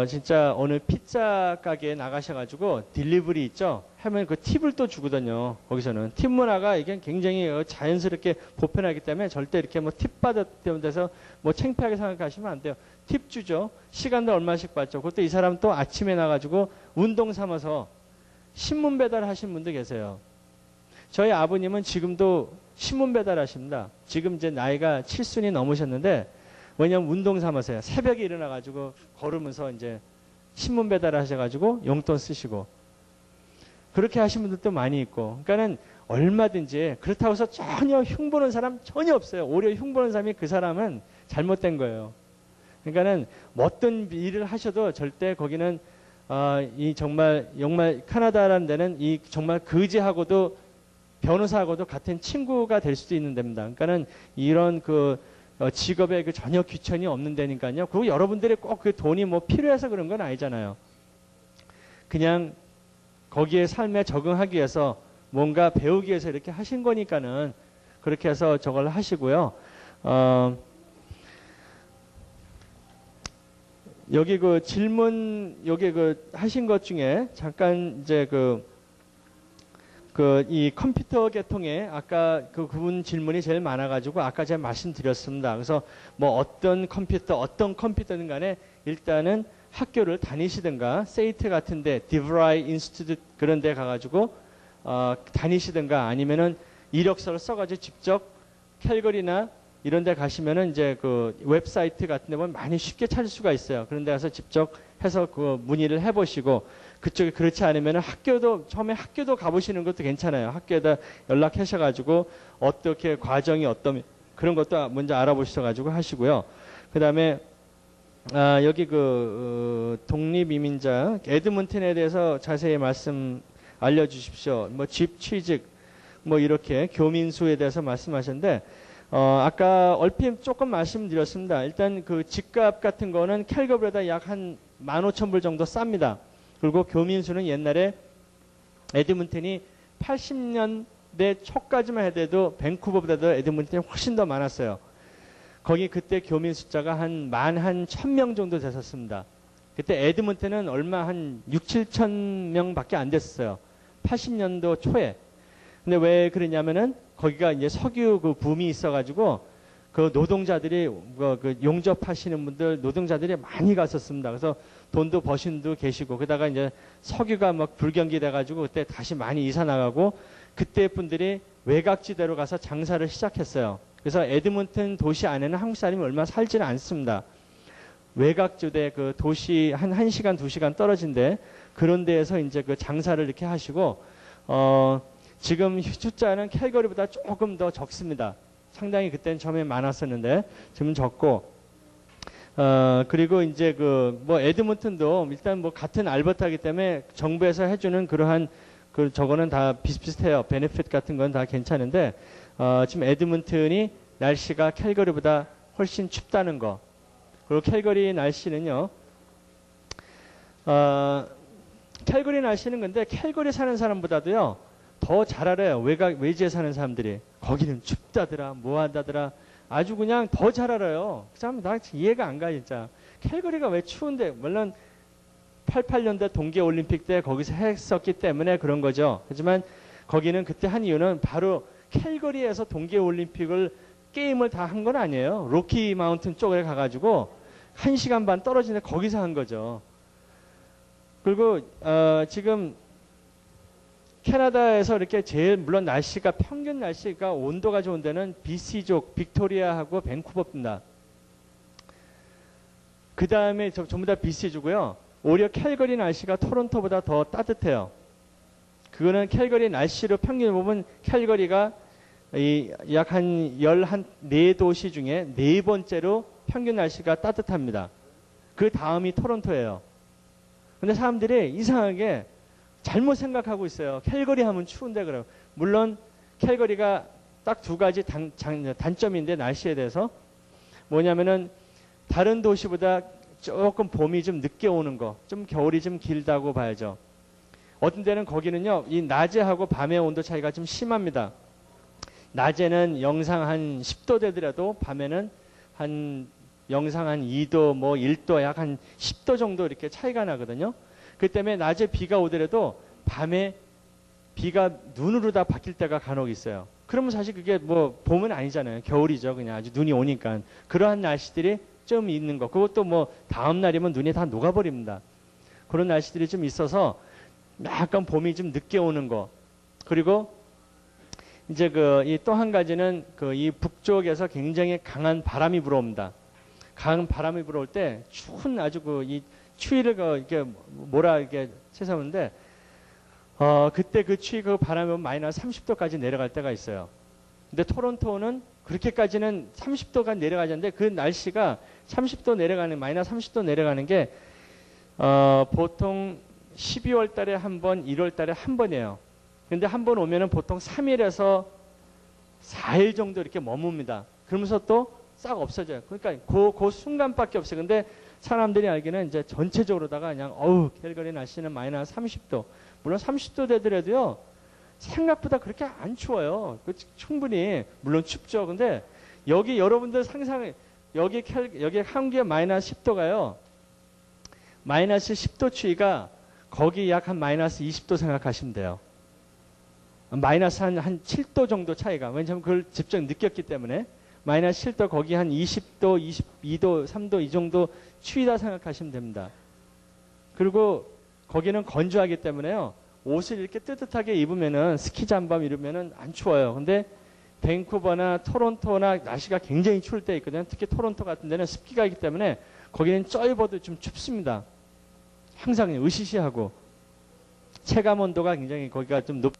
진짜 어느 피자 가게에 나가셔가지고 딜리버리 있죠? 하면 그 팁을 또 주거든요. 거기서는. 팁 문화가 이게 굉장히 자연스럽게 보편하기 때문에 절대 이렇게 뭐 팁 받았다는 데서 뭐 창피하게 생각하시면 안 돼요. 팁 주죠. 시간도 얼마씩 받죠. 그것도 이 사람 또 아침에 나가지고 운동 삼아서 신문 배달 하신 분도 계세요. 저희 아버님은 지금도 신문 배달 하십니다. 지금 이제 나이가 7순이 넘으셨는데, 왜냐면 운동 삼아서요. 새벽에 일어나가지고 걸으면서 이제 신문 배달 하셔가지고 용돈 쓰시고. 그렇게 하신 분들도 많이 있고. 그러니까는 얼마든지, 그렇다고 해서 전혀 흉보는 사람 전혀 없어요. 오히려 흉보는 사람이 그 사람은 잘못된 거예요. 그러니까는 어떤 일을 하셔도 절대 거기는 이 정말 카나다라는 데는 이 정말 거지하고도 변호사하고도 같은 친구가 될 수도 있는 데입니다. 그러니까는 이런 그 직업에 그 전혀 귀천이 없는 데니까요. 그리고 여러분들이 꼭 그 돈이 뭐 필요해서 그런 건 아니잖아요. 그냥 거기에 삶에 적응하기 위해서 뭔가 배우기 위해서 이렇게 하신 거니까는 그렇게 해서 저걸 하시고요. 여기 그 질문, 여기 그 하신 것 중에 잠깐 이제 이 컴퓨터 계통에 아까 그분 질문이 제일 많아가지고 아까 제가 말씀드렸습니다. 그래서 뭐 어떤 컴퓨터든 간에 일단은 학교를 다니시든가 세이트 같은데 디브라이 인스티튜트 그런 데 가가지고 다니시든가 아니면은 이력서를 써가지고 직접 캘거리나 이런 데 가시면은 이제 그 웹사이트 같은 데 보면 많이 쉽게 찾을 수가 있어요. 그런 데 가서 직접 해서 그 문의를 해보시고, 그쪽에 그렇지 않으면은 처음에 학교도 가보시는 것도 괜찮아요. 학교에다 연락하셔가지고 어떻게 과정이 어떤 그런 것도 먼저 알아보셔가지고 하시고요. 그 다음에 여기 독립이민자 에드문튼에 대해서 자세히 말씀 알려주십시오. 뭐 집 취직 뭐 이렇게 교민수에 대해서 말씀하셨는데 아까 얼핏 조금 말씀드렸습니다. 일단 그 집값 같은 거는 캘거리보다 약 한 15,000불 정도 쌉니다. 그리고 교민수는 옛날에 에드문튼이 80년대 초까지만 해도 밴쿠버보다도 에드문튼이 훨씬 더 많았어요. 거기 그때 교민 숫자가 한 1,000명 정도 됐었습니다. 그때 에드문튼은 얼마 한 6,000~7,000명 밖에 안 됐어요. 80년도 초에. 근데 왜 그러냐면은 거기가 이제 석유 그 붐이 있어가지고 그 노동자들이 그 용접하시는 분들 노동자들이 많이 갔었습니다. 그래서 돈도 버신 분도 계시고, 그러다가 이제 석유가 막 불경기 돼가지고 그때 다시 많이 이사 나가고, 그때 분들이 외곽지대로 가서 장사를 시작했어요. 그래서 에드문튼 도시 안에는 한국 사람이 얼마 살지는 않습니다. 외곽지대 그 도시 한 1시간, 2시간 떨어진데 그런 데에서 이제 그 장사를 이렇게 하시고, 지금 숫자는 캘거리보다 조금 더 적습니다. 상당히 그때는 처음에 많았었는데 지금은 적고, 그리고 이제 뭐 에드먼튼도 일단 뭐 같은 알버타이기 때문에 정부에서 해주는 그러한 저거는 다 비슷비슷해요. 베네핏 같은 건 다 괜찮은데, 지금 에드먼튼이 날씨가 캘거리보다 훨씬 춥다는 거. 그리고 캘거리 날씨는요, 캘거리 날씨는 근데 캘거리 사는 사람보다도요, 더 잘 알아요. 외지에 사는 사람들이. 거기는 춥다더라, 뭐하다더라. 아주 그냥 더 잘 알아요. 참, 나 이해가 안 가, 진짜. 캘거리가 왜 추운데, 물론 88년대 동계올림픽 때 거기서 했었기 때문에 그런 거죠. 하지만 거기는 그때 한 이유는 바로 캘거리에서 동계올림픽을 게임을 다 한 건 아니에요. 로키 마운틴 쪽에 가가지고 1시간 반 떨어지는데 거기서 한 거죠. 그리고 지금 캐나다에서 이렇게 제일 물론 날씨가 평균 날씨가 온도가 좋은 데는 BC족, 빅토리아하고 밴쿠버입니다. 그 다음에 전부 다 BC주고요. 오히려 캘거리 날씨가 토론토보다 더 따뜻해요. 그거는 캘거리 날씨로 평균 보면 캘거리가 약 한 14도시 중에 4번째로 평균 날씨가 따뜻합니다. 그 다음이 토론토예요. 근데 사람들이 이상하게 잘못 생각하고 있어요. 캘거리 하면 추운데 그래요. 물론 캘거리가 딱 2가지 단점인데 날씨에 대해서 뭐냐면은 다른 도시보다 조금 봄이 좀 늦게 오는 거, 좀 겨울이 좀 길다고 봐야죠. 어떤 데는 거기는요, 이 낮에하고 밤의 온도 차이가 좀 심합니다. 낮에는 영상 한 10도 되더라도 밤에는 한 영상 한 2도, 뭐 1도, 약 한 10도 정도 이렇게 차이가 나거든요. 그 때문에 낮에 비가 오더라도 밤에 비가 눈으로 다 바뀔 때가 간혹 있어요. 그러면 사실 그게 뭐 봄은 아니잖아요. 겨울이죠. 그냥 아주 눈이 오니까. 그러한 날씨들이 좀 있는 거. 그것도 뭐 다음 날이면 눈이 다 녹아버립니다. 그런 날씨들이 좀 있어서 약간 봄이 좀 늦게 오는 거. 그리고 이제 이 또 한 가지는 이 북쪽에서 굉장히 강한 바람이 불어옵니다. 강한 바람이 불어올 때 추운 아주 이 추위를 이렇게 이렇게 세상인데 그때 그 추위 바람이 마이너스 30도까지 내려갈 때가 있어요. 근데 토론토는 그렇게까지는 30도가 내려가는데 그 날씨가 30도 내려가는 마이너스 30도 내려가는 게 보통 12월 달에 한 번, 1월 달에 한 번이에요. 근데 한 번 오면은 보통 3일에서 4일 정도 이렇게 머뭅니다. 그러면서 또 싹 없어져요. 그러니까 그 순간밖에 없어요. 근데 사람들이 알기는 이제 전체적으로다가 그냥 캘거리 날씨는 마이너스 30도. 물론 30도 되더라도요. 생각보다 그렇게 안 추워요. 충분히 물론 춥죠. 근데 여기 여러분들 상상해 여기 한국의 마이너스 10도가요. 마이너스 10도 추위가 거기 약 한 마이너스 20도 생각하시면 돼요. 마이너스 한 7도 정도 차이가. 왜냐하면 그걸 직접 느꼈기 때문에. 마이너스 7도 거기 한 20도, 22도, 3도 이 정도 추위다 생각하시면 됩니다. 그리고 거기는 건조하기 때문에요. 옷을 이렇게 뜨뜻하게 입으면은 스키 잠바 이러면은 안 추워요. 근데 밴쿠버나 토론토나 날씨가 굉장히 추울 때 있거든요. 특히 토론토 같은 데는 습기가 있기 때문에 거기는 쪄입어도 좀 춥습니다. 항상 으시시하고 체감 온도가 굉장히 거기가 좀 높